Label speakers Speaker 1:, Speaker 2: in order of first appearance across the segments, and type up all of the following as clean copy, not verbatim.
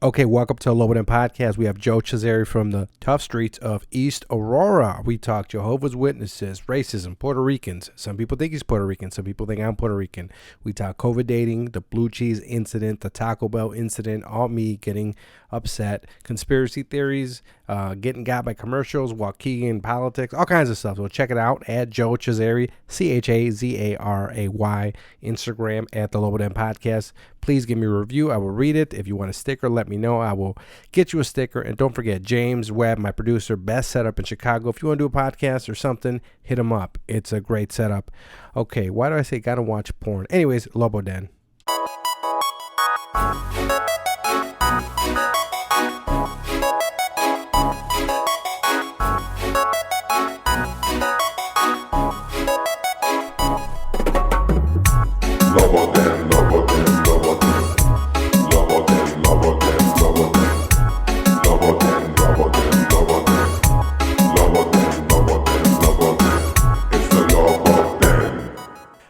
Speaker 1: Okay, welcome to the Lobo Podcast. We have Joe Chazaray from the tough streets of East Aurora. We talk Jehovas Witnesses, racism, Puerto Ricans. Some people think he's Puerto Rican. Some people think I'm Puerto Rican. We talk COVID dating, the blue cheese incident, the Taco Bell incident, all me getting upset, conspiracy theories, getting got by commercials, Waukegan politics, all kinds of stuff. So check it out at Joe Chazaray, Chazaray, Instagram at the Lobo Podcast. Please give me a review. I will read it. If you want a sticker, let me know. I will get you a sticker. And don't forget, James Webb, my producer, best setup in Chicago. If you want to do a podcast or something, hit him up. It's a great setup. Okay, why do I say gotta watch porn? Anyways, Lobo Den.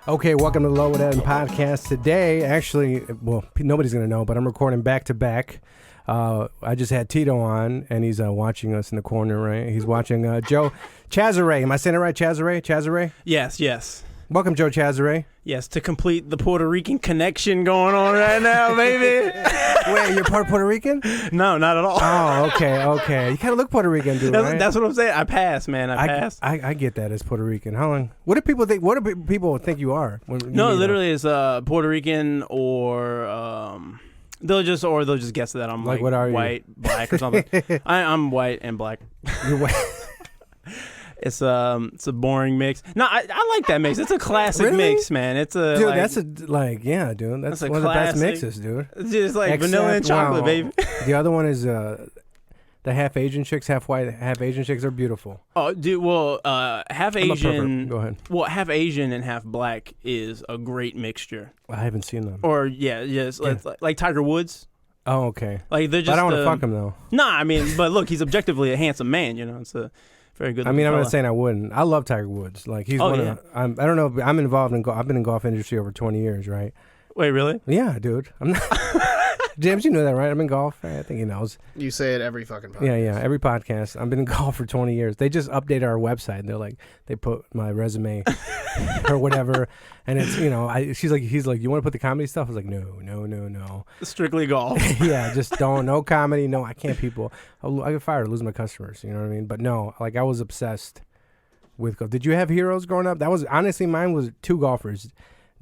Speaker 1: Okay, welcome to the Lobo Den Podcast. Today, actually, well, nobody's going to know, but I'm recording back-to-back. I just had Tito on, and he's watching us in the corner, right? He's watching Joe Chazaray. Am I saying it right? Chazaray?
Speaker 2: Yes.
Speaker 1: Welcome, Joe Chazaray.
Speaker 2: Yes, to complete the Puerto Rican connection going on right now, baby.
Speaker 1: Wait, you're Puerto Rican?
Speaker 2: No, not at all.
Speaker 1: Oh, okay. You kind of look Puerto Rican, dude, right?
Speaker 2: That's what I'm saying. I passed, man. I passed.
Speaker 1: I get that as Puerto Rican. How long? What do people think? What do people think you are?
Speaker 2: No, literally, it's Puerto Rican or they'll just guess that I'm like
Speaker 1: what are
Speaker 2: white,
Speaker 1: you?
Speaker 2: black, or something. I'm white and black.
Speaker 1: You're white.
Speaker 2: It's a boring mix. No, I like that mix. It's a classic
Speaker 1: really?
Speaker 2: Mix, man. It's a
Speaker 1: dude.
Speaker 2: like,
Speaker 1: That's dude. That's one of the best mixes, dude.
Speaker 2: It's just like vanilla and chocolate, baby.
Speaker 1: The other one is the half Asian chicks, half white, half Asian chicks are beautiful.
Speaker 2: Oh, dude. Well, half Asian.
Speaker 1: Go ahead.
Speaker 2: Well, half Asian and half black is a great mixture.
Speaker 1: I haven't seen them.
Speaker 2: Or yes, like Tiger Woods.
Speaker 1: Oh, okay.
Speaker 2: Like they're just.
Speaker 1: But I don't want to fuck him though.
Speaker 2: Nah, I mean, but look, he's objectively a handsome man. You know, it's a very good.
Speaker 1: I mean, I'm
Speaker 2: fella.
Speaker 1: not saying I wouldn't. I love Tiger Woods. Like he's one of. I don't know. I'm involved in. I've been in golf industry over 20 years, right?
Speaker 2: Wait, really?
Speaker 1: Yeah, dude. I'm not. James, you know that, right? I'm in golf. I think he knows.
Speaker 3: You say it every fucking podcast.
Speaker 1: Yeah. Every podcast. I've been in golf for 20 years. They just updated our website. They're like, they put my resume or whatever, and it's he's like, you want to put the comedy stuff? I was like, no.
Speaker 2: Strictly golf.
Speaker 1: Yeah, just don't. No comedy. No, I can't. People, I get fired. Lose my customers. You know what I mean? But no, like I was obsessed with golf. Did you have heroes growing up? That was honestly mine was two golfers,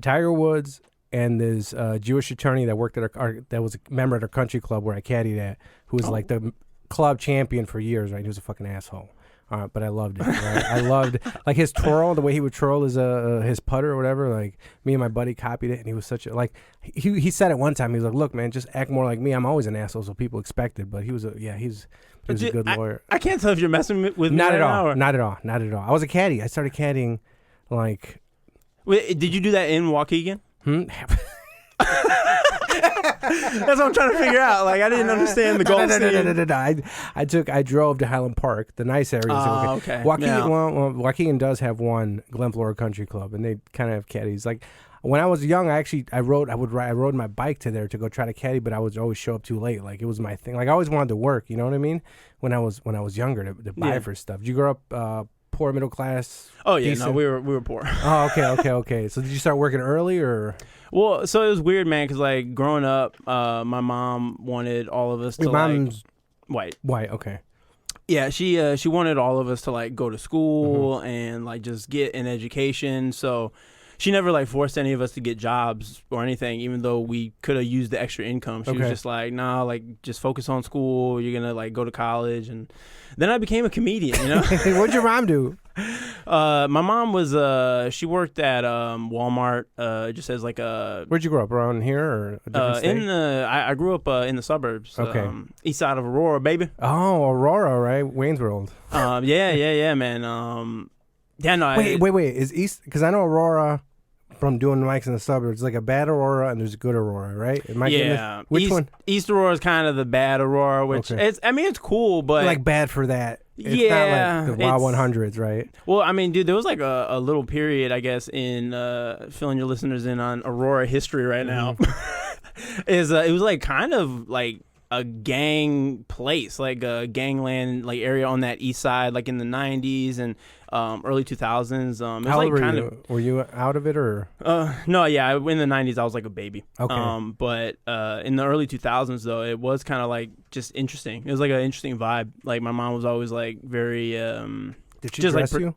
Speaker 1: Tiger Woods. And this Jewish attorney that worked at that was a member at our country club where I caddied at, who was like the club champion for years, right? He was a fucking asshole. But I loved it. Right? I loved like his twirl, the way he would twirl his putter or whatever. Like me and my buddy copied it, and he was such a like. He said it one time. He was like, "Look, man, just act more like me. I'm always an asshole, so people expect it." But he was a good lawyer.
Speaker 2: I can't tell if you're messing with me
Speaker 1: not
Speaker 2: right
Speaker 1: at all.
Speaker 2: now,
Speaker 1: Not at all. Not at all. I was a caddy. I started caddying, like.
Speaker 2: Wait, did you do that in Waukegan? That's what I'm trying to figure out. Like, I didn't understand the golf scene.
Speaker 1: No. I drove to Highland Park, the nice areas.
Speaker 2: Okay.
Speaker 1: Waukegan does have one, Glen Flora Country Club, and they kind of have caddies. Like, when I was young, I rode my bike to there to go try to caddy, but I would always show up too late. Like, it was my thing. Like, I always wanted to work, you know what I mean? When I was younger, to buy for stuff. Did you grow up poor, middle class?
Speaker 2: Oh yeah,
Speaker 1: decent?
Speaker 2: no, we were poor.
Speaker 1: Oh, okay. So did you start working early or?
Speaker 2: Well, so it was weird, man, because like growing up, my mom wanted all of us to
Speaker 1: mom's
Speaker 2: white.
Speaker 1: White, okay.
Speaker 2: Yeah, she wanted all of us to like go to school and like just get an education. So she never like forced any of us to get jobs or anything, even though we could have used the extra income. She was just like, nah, like just focus on school. You're gonna like go to college, and then I became a comedian. You know,
Speaker 1: what'd your mom do?
Speaker 2: My mom was she worked at Walmart just as like a.
Speaker 1: Where'd you grow up? Around here or a different state?
Speaker 2: I grew up in the suburbs.
Speaker 1: Okay.
Speaker 2: East side of Aurora, baby.
Speaker 1: Oh, Aurora, right? Wayne's World.
Speaker 2: Yeah, man. Yeah, no.
Speaker 1: Wait. Is East? Because I know Aurora from doing mics in the suburbs. It's like a bad Aurora and there's a good Aurora, right? Which one?
Speaker 2: East Aurora is kind of the bad Aurora, which it's cool, but
Speaker 1: like bad for that. It's not like the Wild 100s, right?
Speaker 2: Well, I mean, dude, there was like a little period, I guess, in filling your listeners in on Aurora history right now. It was like kind of like a gang place, like a gangland like area on that east side, like in the 90s and early 2000s. It was
Speaker 1: How
Speaker 2: like
Speaker 1: old
Speaker 2: kind of.
Speaker 1: were you out of it or?
Speaker 2: No, yeah, in the 90s I was like a baby.
Speaker 1: Okay.
Speaker 2: But in the early 2000s though, it was kind of like just interesting. It was like an interesting vibe. Like my mom was always like very.
Speaker 1: Did she
Speaker 2: just
Speaker 1: dress
Speaker 2: like
Speaker 1: you?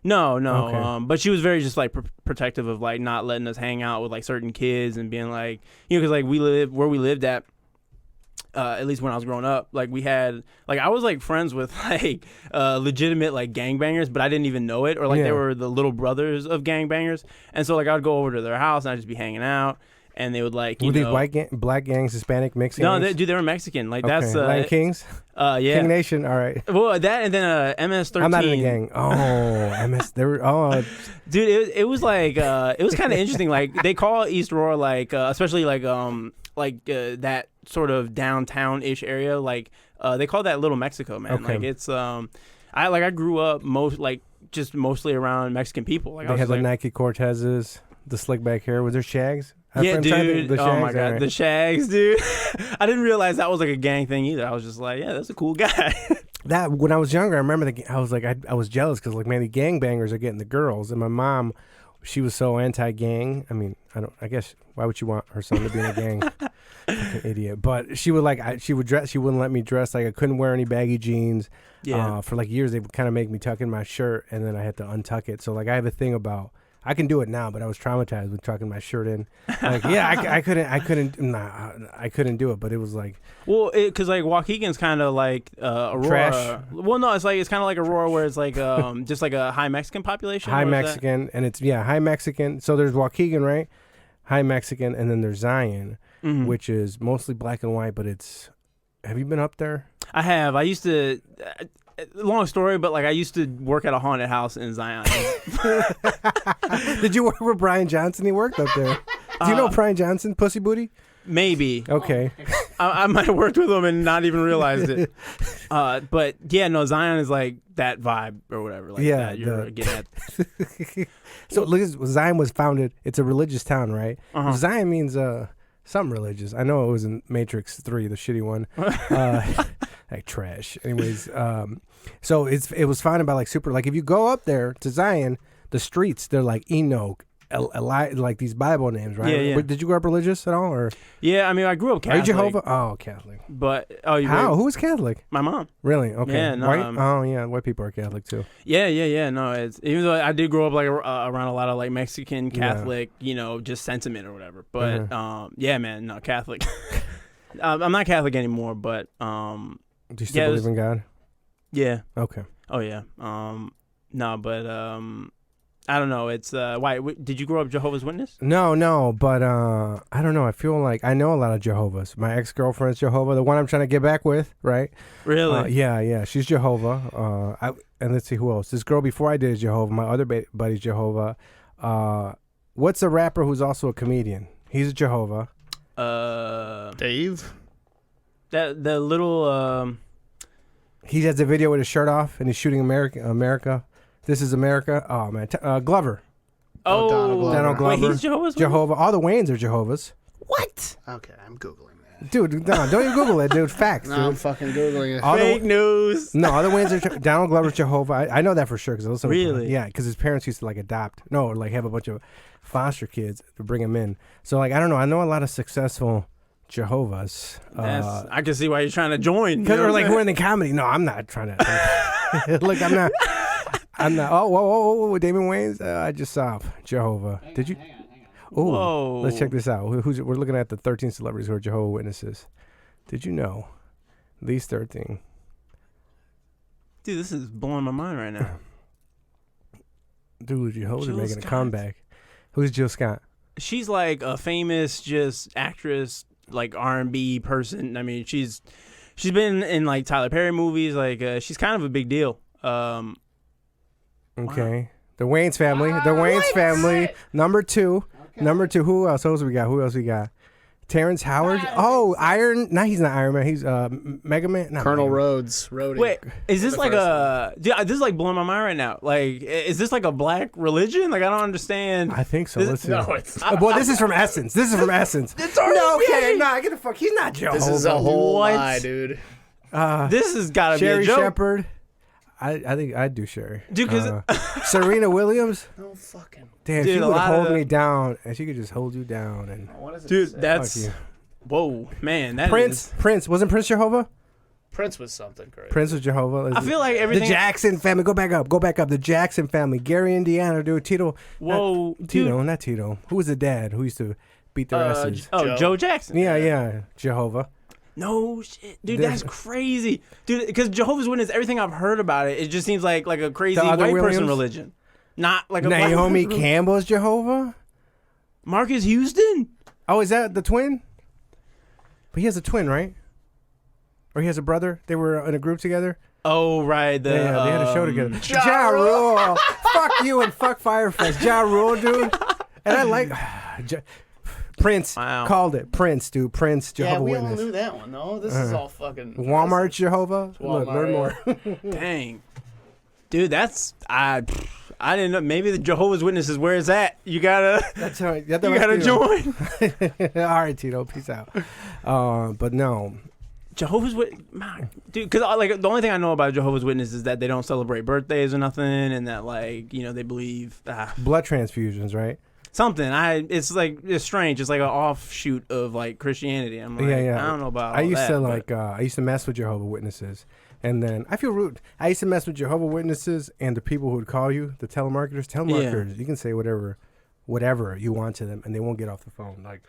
Speaker 2: No.
Speaker 1: Okay.
Speaker 2: But she was very just like protective of like not letting us hang out with like certain kids and being like, because like we lived at least when I was growing up, like we had, like I was like friends with like legitimate like gangbangers, but I didn't even know it, or like they were the little brothers of gangbangers, and so like I'd go over to their house and I'd just be hanging out, and they would like,
Speaker 1: were these black gangs, Hispanic, mixed gangs?
Speaker 2: No, they were Mexican, like
Speaker 1: okay.
Speaker 2: that's
Speaker 1: Lion Kings.
Speaker 2: Yeah,
Speaker 1: King Nation. All right.
Speaker 2: Well, that and then MS-13.
Speaker 1: I'm not in a gang. Oh, MS. They were. Oh,
Speaker 2: dude, it was like it was kind of interesting. Like they call East Aurora like especially like that sort of downtown-ish area, like they call that Little Mexico, man.
Speaker 1: Okay.
Speaker 2: Like it's I grew up mostly around Mexican people. Like
Speaker 1: they had the Nike Cortezes, the slick back hair. Was there Shags?
Speaker 2: Yeah, dude.
Speaker 1: The Shags?
Speaker 2: Oh my god,
Speaker 1: right.
Speaker 2: the Shags, dude. I didn't realize that was like a gang thing either. I was just like, yeah, that's a cool guy.
Speaker 1: That when I was younger, I remember I was like, I was jealous because like, man, the gangbangers are getting the girls, and my mom, she was so anti-gang. I mean, I guess why would you want her son to be in a gang? Fucking idiot. But she would she wouldn't let me dress. Like I couldn't wear any baggy jeans.
Speaker 2: Yeah.
Speaker 1: For like years, they would kind of make me tuck in my shirt, and then I had to untuck it. So like I have a thing about. I can do it now, but I was traumatized with tucking my shirt in. Like, yeah, I couldn't do it. But it was like,
Speaker 2: well, because like Waukegan's kind of like Aurora.
Speaker 1: Trash.
Speaker 2: Well, no, it's kind of like Aurora, where it's like just like a high Mexican population.
Speaker 1: High Mexican, and it's high Mexican. So there's Waukegan, right? High Mexican, and then there's Zion, which is mostly black and white. But it's. Have you been up there?
Speaker 2: I have. I used to. Long story, but like I used to work at a haunted house in Zion.
Speaker 1: Did you work with Brian Johnson? He worked up there. Do you know Brian Johnson, Pussy Booty?
Speaker 2: Maybe.
Speaker 1: Okay.
Speaker 2: I might have worked with him and not even realized it. But yeah, no, Zion is like that vibe or whatever. Like that you're getting at.
Speaker 1: So look, Zion was founded. It's a religious town, right? Zion means something religious. I know it was in Matrix 3, the shitty one. Like trash. Anyways, so it was founded by like if you go up there to Zion, the streets, they're like Enoch, like these Bible names, right?
Speaker 2: Yeah.
Speaker 1: Did you grow up religious at all, or?
Speaker 2: Yeah, I mean, I grew up Catholic.
Speaker 1: Are you Jehovah? Oh, Catholic.
Speaker 2: But
Speaker 1: Who was Catholic?
Speaker 2: My mom.
Speaker 1: Really? Okay.
Speaker 2: Yeah, no,
Speaker 1: white? White people are Catholic too.
Speaker 2: Yeah. No, it's even though I did grow up like around a lot of like Mexican Catholic, just sentiment or whatever. But yeah, man, no Catholic. I'm not Catholic anymore, but
Speaker 1: Do you still believe in God?
Speaker 2: Yeah.
Speaker 1: Okay.
Speaker 2: Oh yeah. No, but I don't know. It's why did you grow up Jehovah's Witness?
Speaker 1: No, but I don't know. I feel like I know a lot of Jehovah's. My ex-girlfriend's Jehovah, the one I'm trying to get back with, right?
Speaker 2: Really?
Speaker 1: Yeah. She's Jehovah. And let's see who else. This girl before I did is Jehovah. My other buddy's Jehovah. What's a rapper who's also a comedian? He's a Jehovah.
Speaker 3: Dave.
Speaker 2: That the little.
Speaker 1: He has a video with his shirt off and he's shooting America. This is America. Oh man, Glover.
Speaker 2: Oh,
Speaker 1: Donald Glover.
Speaker 2: Wait, he's Jehovah's.
Speaker 1: Jehovah. All the Wayans are Jehovah's.
Speaker 2: What?
Speaker 3: Okay, I'm googling that.
Speaker 1: Dude, no, don't even Google it, dude. Facts,
Speaker 3: No,
Speaker 1: dude.
Speaker 3: I'm fucking googling it.
Speaker 2: Fake news.
Speaker 1: No, all the Wayans are Donald Glover's Jehovah. I know that for sure because I listen.
Speaker 2: Really?
Speaker 1: Yeah, because his parents used to like or like have a bunch of foster kids to bring him in. So like I don't know. I know a lot of successful Jehovah's.
Speaker 2: I can see why you're trying to join.
Speaker 1: Because like we're in the comedy. No, I'm not trying to. Look, I'm not. Oh, whoa, Damon Wayans. I just saw Jehovah. Did you?
Speaker 3: Hang on.
Speaker 1: Oh, let's check this out. We're looking at the 13 celebrities who are Jehovah's Witnesses. Did you know these 13?
Speaker 2: Dude, this is blowing my mind right now.
Speaker 1: Dude, Jehovah's are making
Speaker 2: Scott.
Speaker 1: a comeback. Who's Jill Scott?
Speaker 2: She's like a famous just actress, like R&B person. I mean, she's been in like Tyler Perry movies. Like she's kind of a big deal.
Speaker 1: Okay. Wow. The Wayans Family. The Wayans Family. Number 2. Okay. Number 2. Who else we got? Terrence Howard. Oh, Iron. No, he's not Iron Man. He's Mega Man. Not
Speaker 3: Colonel
Speaker 1: Mega Man.
Speaker 3: Rhodes. Rhodey.
Speaker 2: Wait, is this like a? Dude, this is like blowing my mind right now. Like, is this like a black religion? Like, I don't understand.
Speaker 1: I think so.
Speaker 2: This-
Speaker 1: Let's see.
Speaker 3: No, it's not.
Speaker 1: Well, this is from Essence. This is from Essence.
Speaker 2: It's already
Speaker 1: No, okay,
Speaker 2: made.
Speaker 1: nah, get the fuck. He's not Jehovah.
Speaker 3: This is a whole
Speaker 2: What?
Speaker 3: lie, dude.
Speaker 2: This has got to be a
Speaker 1: Sherry
Speaker 2: joke,
Speaker 1: Shepherd. I think I'd do Sherry.
Speaker 2: dude. Because
Speaker 1: Serena Williams.
Speaker 3: No fucking.
Speaker 1: Damn,
Speaker 2: Dude,
Speaker 1: she
Speaker 2: a
Speaker 1: would
Speaker 2: lot
Speaker 1: hold
Speaker 2: of-
Speaker 1: me down, and she could just hold you down. And
Speaker 3: What is it?
Speaker 2: dude,
Speaker 3: say?
Speaker 2: that's
Speaker 1: Fuck
Speaker 2: whoa, man. That
Speaker 1: Prince.
Speaker 2: is-
Speaker 1: Prince wasn't Prince Jehovah.
Speaker 3: Prince was something crazy.
Speaker 1: Prince was Jehovah.
Speaker 2: I feel like
Speaker 1: the
Speaker 2: everything.
Speaker 1: Jackson family. Go back up. Go back up. The Jackson family. Gary, Indiana, dude. Tito.
Speaker 2: Whoa,
Speaker 1: Tito,
Speaker 2: dude.
Speaker 1: not Tito. Who was the dad who used to beat their asses?
Speaker 2: Oh, Joe Jackson.
Speaker 1: Yeah. Jehovah.
Speaker 2: No shit, dude. That's crazy, dude. Because Jehovah's Witness, everything I've heard about it, it just seems like a crazy
Speaker 1: The
Speaker 2: white
Speaker 1: other
Speaker 2: person
Speaker 1: Williams?
Speaker 2: religion, not like a black
Speaker 1: Naomi
Speaker 2: person.
Speaker 1: Campbell's Jehovah.
Speaker 2: Marcus Houston.
Speaker 1: Oh, is that the twin? But he has a twin, right? Or he has a brother. They were in a group together.
Speaker 2: Oh right,
Speaker 1: Yeah, they had a show together.
Speaker 3: Ja
Speaker 1: Ja
Speaker 3: Rule.
Speaker 1: Rule. Fuck you and fuck Firefest. Ja Rule, dude. And I like Prince.
Speaker 2: Wow.
Speaker 1: Called it Prince, dude. Prince Jehovah
Speaker 3: Yeah, we all
Speaker 1: Witness.
Speaker 3: knew that one. No, this is all fucking.
Speaker 1: Walmart Jehovah. Look,
Speaker 3: Walmart,
Speaker 1: learn more.
Speaker 2: Dang, dude. That's I didn't know. Maybe the Jehovah's Witnesses, where it's at. You gotta.
Speaker 1: That's all right.
Speaker 2: You gotta join.
Speaker 1: All right, Tito. Peace out. But no.
Speaker 2: Jehovah's Witness, dude. Because like the only thing I know about Jehovah's Witnesses is that they don't celebrate birthdays or nothing, and that like they believe
Speaker 1: Blood transfusions, right?
Speaker 2: something. It's like it's strange. It's like an offshoot of like Christianity. I'm like,
Speaker 1: Yeah.
Speaker 2: I don't know about.
Speaker 1: I
Speaker 2: all
Speaker 1: used
Speaker 2: that,
Speaker 1: to
Speaker 2: but-
Speaker 1: like I used to mess with Jehovah Witnesses, and then I feel rude. I used to mess with Jehovah Witnesses and the people who would call you, the telemarketers. Telemarketers, you can say whatever you want to them, and they won't get off the phone. Like,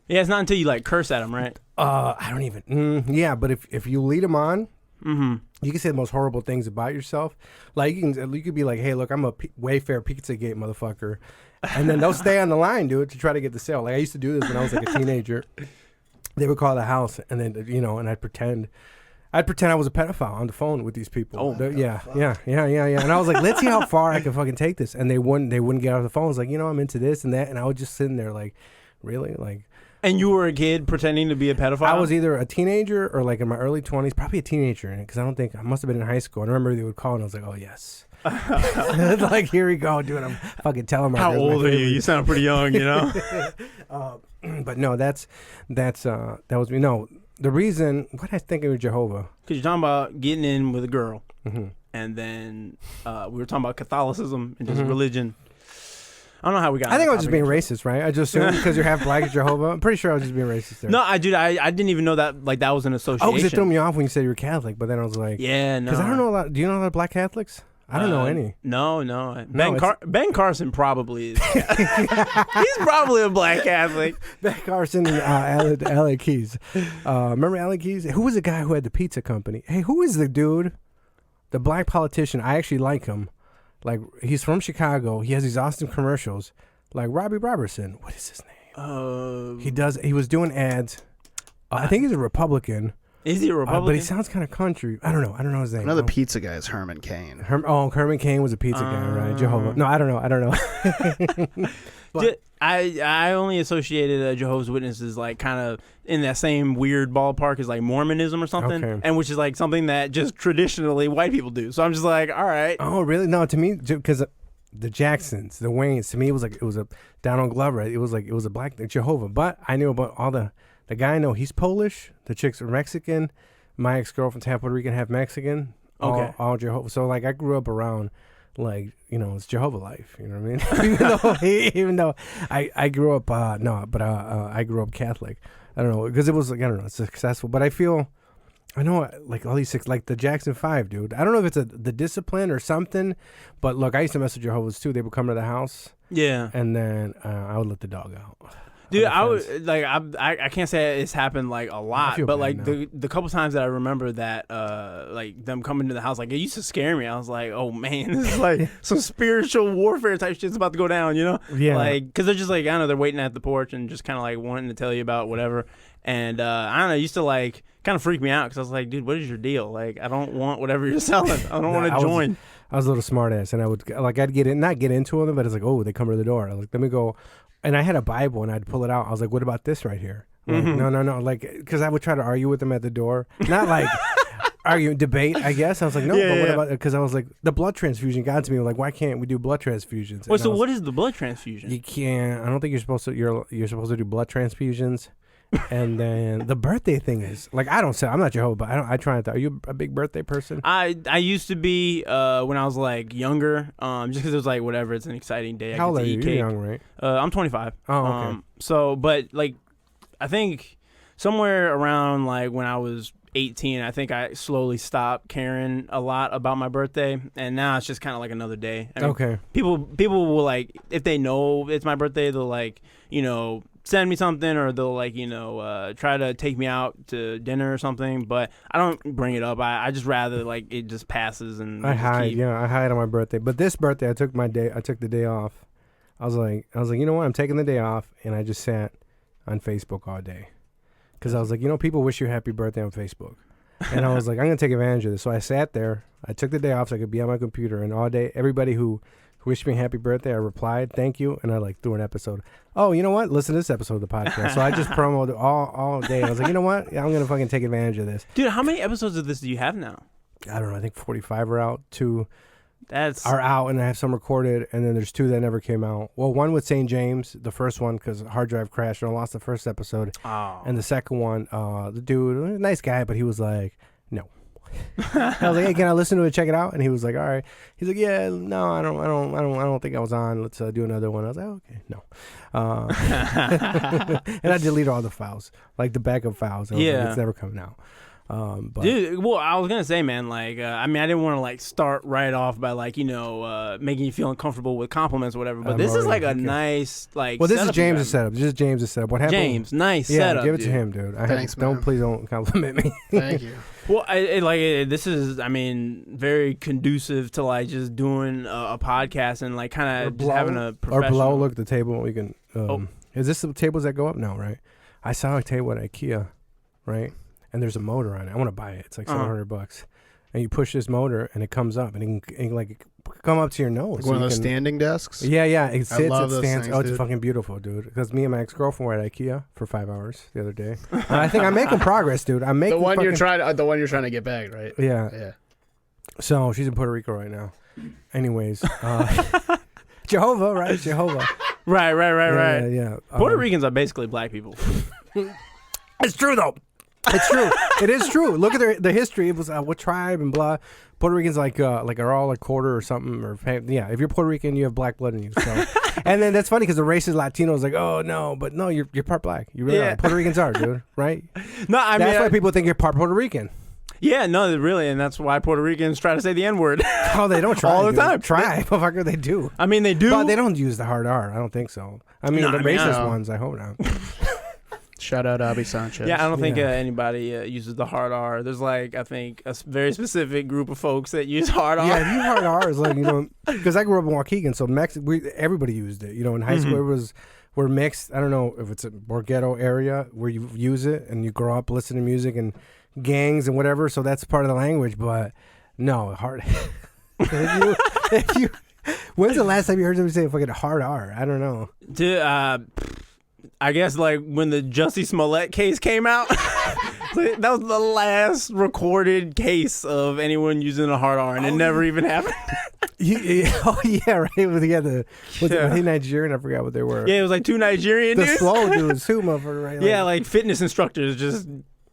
Speaker 2: Yeah, it's not until you like curse at them, right?
Speaker 1: I don't even. Yeah, but if you lead them on,
Speaker 2: Mm-hmm.
Speaker 1: you can say the most horrible things about yourself. Like you could be like, "Hey, look, I'm a Wayfair Pizzagate motherfucker," and then they'll stay on the line, dude, to try to get the sale. Like I used to do this when I was like a teenager. They would call the house, and then and I'd pretend I was a pedophile on the phone with these people.
Speaker 2: Oh,
Speaker 1: yeah. And I was like, let's see how far I can fucking take this. And they wouldn't get off the phone. I was like, I'm into this and that, and I was just sitting there like, really, like.
Speaker 2: And you were a kid pretending to be a pedophile?
Speaker 1: I was either a teenager or like in my early 20s, probably a teenager, because I must have been in high school. I remember they would call and I was like, oh yes. Like, here we go, dude. I'm fucking telemarketing.
Speaker 2: How old are you? You sound pretty young,
Speaker 1: But no, that was me. No, the reason, what I think of Jehovah.
Speaker 2: Because you're talking about getting in with a girl.
Speaker 1: Mm-hmm.
Speaker 2: And then we were talking about Catholicism and just religion. I don't know how we got.
Speaker 1: I think I
Speaker 2: on
Speaker 1: was
Speaker 2: the
Speaker 1: just being
Speaker 2: topic.
Speaker 1: racist, right? I just assumed because you're half black as Jehovah. I'm pretty sure I was just being racist there.
Speaker 2: No, I didn't even know that like that was an association.
Speaker 1: Oh, because it threw me off when you said you were Catholic, but then I was like,
Speaker 2: Yeah, no.
Speaker 1: because I don't know a lot. Do you know a lot of black Catholics? I don't know any.
Speaker 2: No.
Speaker 1: it's-
Speaker 2: Ben Carson probably is. He's probably a black Catholic.
Speaker 1: Ben Carson and Alec Keys. Remember Alec Keys? Who was the guy who had the pizza company? Hey, who is the dude? The black politician. I actually like him. Like, he's from Chicago. He has these awesome commercials. Like Robbie Robertson. What is his name? He was doing ads. I think he's a Republican.
Speaker 2: Is he a Republican?
Speaker 1: But he sounds kind of country. I don't know his name.
Speaker 3: Another pizza guy is Herman Cain.
Speaker 1: Herman Cain was a pizza guy, right? Jehovah. No, I don't know. But-
Speaker 2: I only associated Jehovah's Witnesses like kind of in that same weird ballpark as like Mormonism or something,
Speaker 1: Okay.
Speaker 2: and which is like something that just traditionally white people do. So I'm just like, all right.
Speaker 1: Oh, really? No, to me, because the Jacksons, the Wayans, to me, it was a Donald Glover. It was a black Jehovah. But I knew about all the guy I know, he's Polish. The chicks are Mexican. My ex-girlfriend's half Puerto Rican, half Mexican.
Speaker 2: Okay.
Speaker 1: All Jehovah. So, like, I grew up around, like, it's Jehovah life. You know what I mean? even though I grew up, I grew up Catholic. I don't know, because it was, like, I don't know, it's successful. But I know, like, all these six, like the Jackson 5, dude. I don't know if it's the discipline or something, but look, I used to mess with Jehovah's too. They would come to the house,
Speaker 2: Yeah,
Speaker 1: and then I would let the dog out.
Speaker 2: dude,
Speaker 1: On the
Speaker 2: I
Speaker 1: fence.
Speaker 2: would like I can't say it's happened like a lot,
Speaker 1: feel
Speaker 2: but
Speaker 1: bad
Speaker 2: like
Speaker 1: now.
Speaker 2: the couple times that I remember that like them coming to the house, like it used to scare me. I was like, oh man, this is like some spiritual warfare type shit's about to go down,
Speaker 1: Yeah.
Speaker 2: like because they're just like I don't know, they're waiting at the porch and just kind of like wanting to tell you about whatever, and I don't know, it used to like kind of freak me out because I was like, dude, what is your deal? Like I don't want whatever you're selling. I don't want to join.
Speaker 1: I was a little smart ass, and I'd get in, not get into them, but it's like, oh, they come to the door. I was like, let me go. and I had a Bible, and I'd pull it out. I was like, "What about this right here?" Like, no, like, because I would try to argue with them at the door, not like debate, I guess. I was like, no, but what about? Because I was like, the blood transfusion got to me. Like, why can't we do blood transfusions?
Speaker 2: Wait, so what is the blood transfusion?
Speaker 1: You can't. I don't think you're supposed to. You're supposed to do blood transfusions. And then the birthday thing is like, I'm not Jehovah, but I try not to. Are you a big birthday person?
Speaker 2: I used to be when I was like younger, just because it was like whatever, it's an exciting day.
Speaker 1: How old are you? You're young, right?
Speaker 2: I'm 25.
Speaker 1: Oh, okay.
Speaker 2: So, but like, I think somewhere around like when I was 18, I think I slowly stopped caring a lot about my birthday, and now it's just kind of like another day. I mean,
Speaker 1: okay.
Speaker 2: People will like, if they know it's my birthday, they'll like, send me something, or they'll like, try to take me out to dinner or something, but I don't bring it up. I just rather like it just passes and
Speaker 1: I hide. I hide on my birthday. But this birthday, I took the day off. I was like, you know what? I'm taking the day off, and I just sat on Facebook all day. Because I was like, people wish you happy birthday on Facebook. And I was like, I'm going to take advantage of this. So I sat there. I took the day off so I could be on my computer. And all day, everybody who wished me happy birthday, I replied, thank you. And I like threw an episode. Oh, you know what? Listen to this episode of the podcast. So I just promoted all day. I was like, you know what? I'm going to fucking take advantage of this.
Speaker 2: Dude, how many episodes of this do you have now?
Speaker 1: I don't know. I think 45 are out. 2
Speaker 2: are
Speaker 1: out, and I have some recorded, and then there's 2 that never came out. Well, one with St. James, the first one, because hard drive crashed, and I lost the first episode.
Speaker 2: Oh.
Speaker 1: And the second one, the dude, nice guy, but he was like, no. I was like, hey, can I listen to it, check it out? And he was like, all right. He's like, yeah, no, I don't think I was on. Let's do another one. I was like, okay, no. And I deleted all the files, like the backup files. I was like, it's never coming out. But
Speaker 2: dude, well, I was gonna say, man, like, I didn't want to like start right off by like, making you feel uncomfortable with compliments or whatever. But this is like a nice, like.
Speaker 1: Well, this is James' setup. This is James' setup. What happened?
Speaker 2: James, nice setup.
Speaker 1: Give it to him, dude.
Speaker 3: Thanks, man.
Speaker 1: Please don't compliment me.
Speaker 3: Thank you.
Speaker 2: Well, this is, very conducive to like just doing a podcast and like kind of having a professional.
Speaker 1: Or below, look at the table. We can. Is this the tables that go up? No, right? I saw a table at IKEA, right? And there's a motor on it. I want to buy it. It's like $700. And you push this motor, and it comes up, and it can like come up to your nose.
Speaker 3: Like one of those standing desks?
Speaker 1: Yeah. It sits,
Speaker 3: love
Speaker 1: it stands.
Speaker 3: things,
Speaker 1: it's fucking beautiful, dude. Because me and my ex-girlfriend were at IKEA for 5 hours the other day. I think I'm making progress, dude. I'm making
Speaker 3: the one you're trying to get back, right?
Speaker 1: Yeah. So she's in Puerto Rico right now. Anyways, Jehova, right? Jehova.
Speaker 2: Right.
Speaker 1: Yeah.
Speaker 2: Puerto Ricans are basically black people.
Speaker 1: It's true though. It's true. It is true. Look at the history. It was what tribe and blah. Puerto Ricans are all a quarter or something. Or yeah, if you're Puerto Rican, you have black blood in you. So, and then that's funny because the racist Latinos like, oh no, but no, you're part black. You really are. Puerto Ricans are, dude. Right?
Speaker 2: No,
Speaker 1: that's why people think you're part Puerto Rican.
Speaker 2: Yeah, no, really, and that's why Puerto Ricans try to say the N-word.
Speaker 1: Oh, they don't try
Speaker 2: all the time.
Speaker 1: Try, motherfucker. They do.
Speaker 2: I mean, they do,
Speaker 1: but they don't use the hard R. I don't think so. I mean, the racist ones. I hope not.
Speaker 3: Shout out Abby Sanchez.
Speaker 2: Yeah, I don't think anybody uses the hard R. There's like, I think, a very specific group of folks that use hard R.
Speaker 1: Yeah, hard R is like, because I grew up in Waukegan, so everybody used it. In high school, we're mixed. I don't know if it's a more ghetto area where you use it and you grow up listening to music and gangs and whatever, so that's part of the language, but no, hard. if you, when's the last time you heard somebody say fucking hard R? I don't know.
Speaker 2: Dude, I guess like when the Jussie Smollett case came out, that was the last recorded case of anyone using a hard R, and it never even happened.
Speaker 1: Oh yeah, right. Was he Nigerian? I forgot what they were.
Speaker 2: Yeah, it was like 2 Nigerian dudes.
Speaker 1: The slow dudes, too, motherfucker, right?
Speaker 2: Yeah, like fitness instructors, just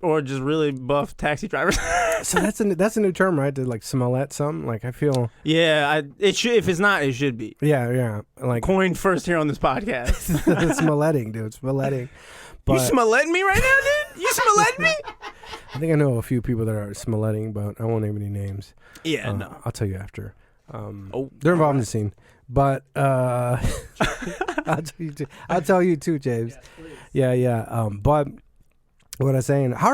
Speaker 2: really buff taxi drivers.
Speaker 1: So that's a new term, right? To like Smollett something. Like I feel.
Speaker 2: Yeah, it should. If it's not, it should be.
Speaker 1: Yeah. Like
Speaker 2: coined first here on this podcast.
Speaker 1: Smolletting, dude. Smolletting.
Speaker 2: You Smolletting me right now, dude? You Smolletting me?
Speaker 1: I think I know a few people that are Smolletting, but I won't name any names.
Speaker 2: Yeah, no.
Speaker 1: I'll tell you after. They're involved in the scene, but I'll tell you too, James. Yes, yeah. But what I'm saying, how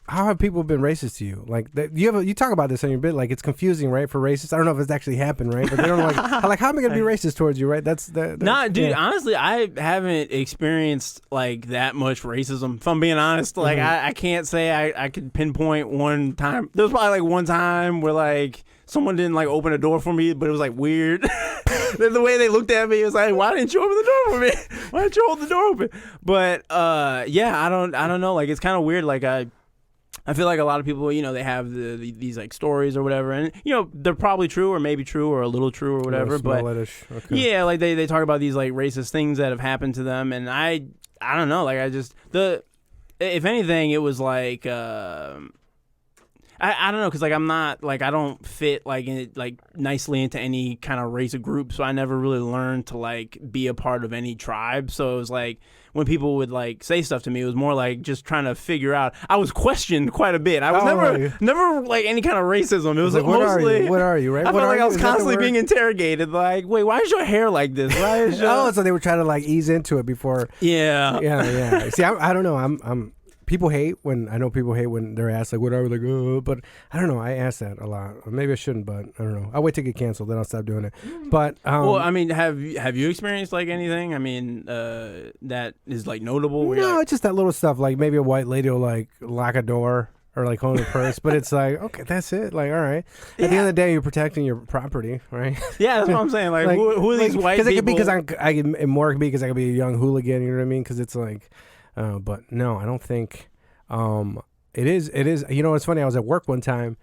Speaker 1: how have people been racist to you? Like you talk about this on your bit, like it's confusing, right? For racists, I don't know if it's actually happened, right? But they don't know, like how am I gonna be racist towards you, right? That's
Speaker 2: Nah, dude.
Speaker 1: yeah.
Speaker 2: Honestly, I haven't experienced like that much racism. If I'm being honest, like I can't say I could pinpoint one time. There was probably like one time where like someone didn't like open a door for me, but it was like weird. The way they looked at me, it was like, why didn't you open the door for me? Why didn't you hold the door open? But yeah, I don't know. Like it's kind of weird. Like I feel like a lot of people, they have these like stories or whatever, and they're probably true or maybe true or a little true or whatever. But
Speaker 1: Okay.
Speaker 2: yeah, like they talk about these like racist things that have happened to them, and I don't know. Like if anything, it was like I don't know, because like I'm not like I don't fit like nicely into any kind of race or group, so I never really learned to like be a part of any tribe. So it was like when people would like say stuff to me, it was more like just trying to figure out. I was questioned quite a bit. I was never like any kind of racism. It was like, mostly
Speaker 1: what are you? Right?
Speaker 2: I felt like I was constantly being interrogated. Like, wait, why is your hair like this? Why is your...
Speaker 1: so they were trying to like ease into it before. Yeah. See, I don't know. I'm people hate when they're asked like what are we, like but I don't know, I ask that a lot. Maybe I shouldn't, but I don't know. I'll wait to get canceled, then I'll stop doing it. But
Speaker 2: well, I mean, have you experienced like anything, I mean, that is like notable?
Speaker 1: No, it's just that little stuff, like maybe a white lady will like lock a door or like hold a purse, but it's like, okay, that's it. Like, all right. At the end of the day, you're protecting your property, right?
Speaker 2: Yeah, that's what I'm saying. Like, who are these white people?
Speaker 1: It could be because more could be because I could be a young hooligan, you know what I mean? Because it's like, but no, I don't think it is. It's funny. I was at work one time,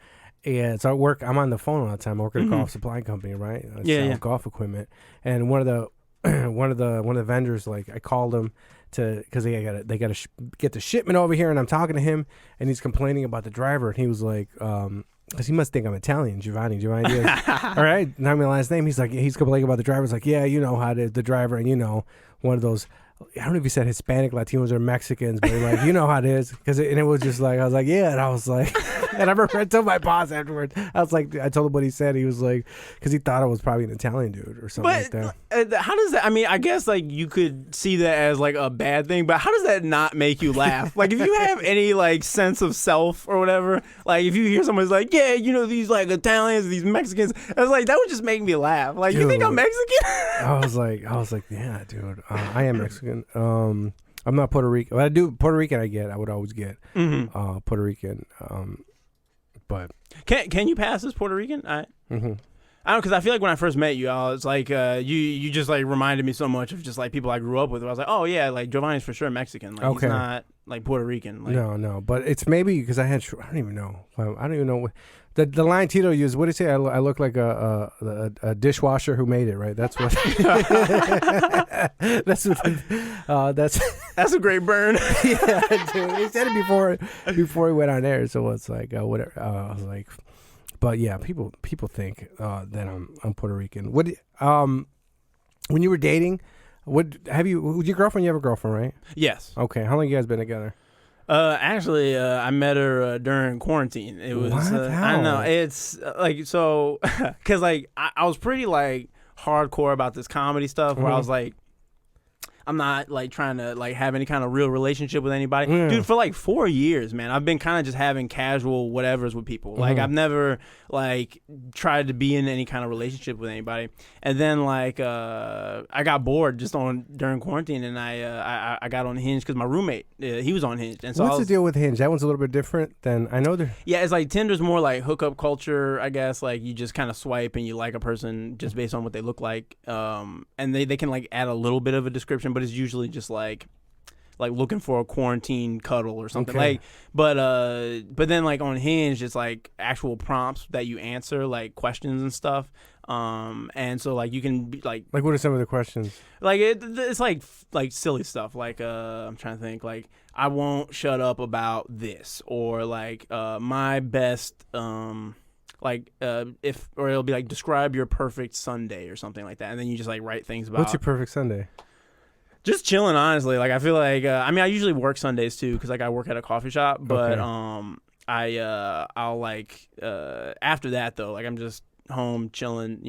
Speaker 1: and so at work, I'm on the phone all the time. I work at a golf supply company, right? I sell golf equipment, and one of the vendors, like I called him because they gotta get the shipment over here, and I'm talking to him, and he's complaining about the driver, and he was like, because he must think I'm Italian, Giovanni Diaz. All right, not my last name. He's like, he's complaining about the driver. He's like, yeah, you know how the driver, and one of those. I don't know if he said Hispanic, Latinos, or Mexicans, but like, you know how it is. And it was just like, I was like, yeah. And I was like, and I remember I told my boss afterwards, I was like, I told him what he said. He was like, because he thought I was probably an Italian dude or something like that.
Speaker 2: How does that, I mean, I guess like you could see that as like a bad thing, but how does that not make you laugh? Like if you have any like sense of self or whatever, like if you hear someone's like, yeah, these like Italians, these Mexicans, I was like, that would just make me laugh. Like, dude, you think I'm Mexican?
Speaker 1: I was like, yeah, dude, I am Mexican. I'm not Puerto Rican. But I do Puerto Rican. I would always get Puerto Rican. But
Speaker 2: can you pass as Puerto Rican? I don't know, because I feel like when I first met you, I was like, you just like reminded me so much of just like people I grew up with. I was like, oh yeah, like Giovanni's for sure Mexican. Like he's not like Puerto Rican. Like,
Speaker 1: no, but it's maybe because I don't even know. I don't even know. The line Tito used, what did he say? I look like a dishwasher who made it, right? That's what.
Speaker 2: That's a great burn.
Speaker 1: Yeah, dude. He said it before he went on air, so it's like whatever. I was like, but yeah, people think that I'm Puerto Rican. When you were dating, with your girlfriend? You have a girlfriend, right?
Speaker 2: Yes.
Speaker 1: Okay. How long you guys been together?
Speaker 2: Actually, I met her during quarantine. It was.
Speaker 1: How?
Speaker 2: I know, it's like so, because like I was pretty like hardcore about this comedy stuff, where I was like, I'm not like trying to like have any kind of real relationship with anybody, dude. For like 4 years, man, I've been kind of just having casual whatevers with people. Like I've never like tried to be in any kind of relationship with anybody. And then like I got bored just during quarantine, and I got on Hinge because my roommate he was on Hinge. And so
Speaker 1: what's the deal with Hinge? That one's a little bit different than I know.
Speaker 2: Yeah, it's like Tinder's more like hookup culture, I guess. Like you just kind of swipe and you like a person just based on what they look like, and they can like add a little bit of a description, but it's usually just like looking for a quarantine cuddle or something. Like but then like on Hinge it's like actual prompts that you answer, like questions and stuff, and so like you can be like
Speaker 1: what are some of the questions? Like
Speaker 2: it's like silly stuff, like I'm trying to think, like I won't shut up about this, or like my best or it'll be like describe your perfect Sunday or something like that, and then you just like write things about
Speaker 1: what's your perfect Sunday.
Speaker 2: Just chilling, honestly. Like I feel like I mean I usually work Sundays too, because like I work at a coffee shop, but I'll like after that though, like I'm just home chilling,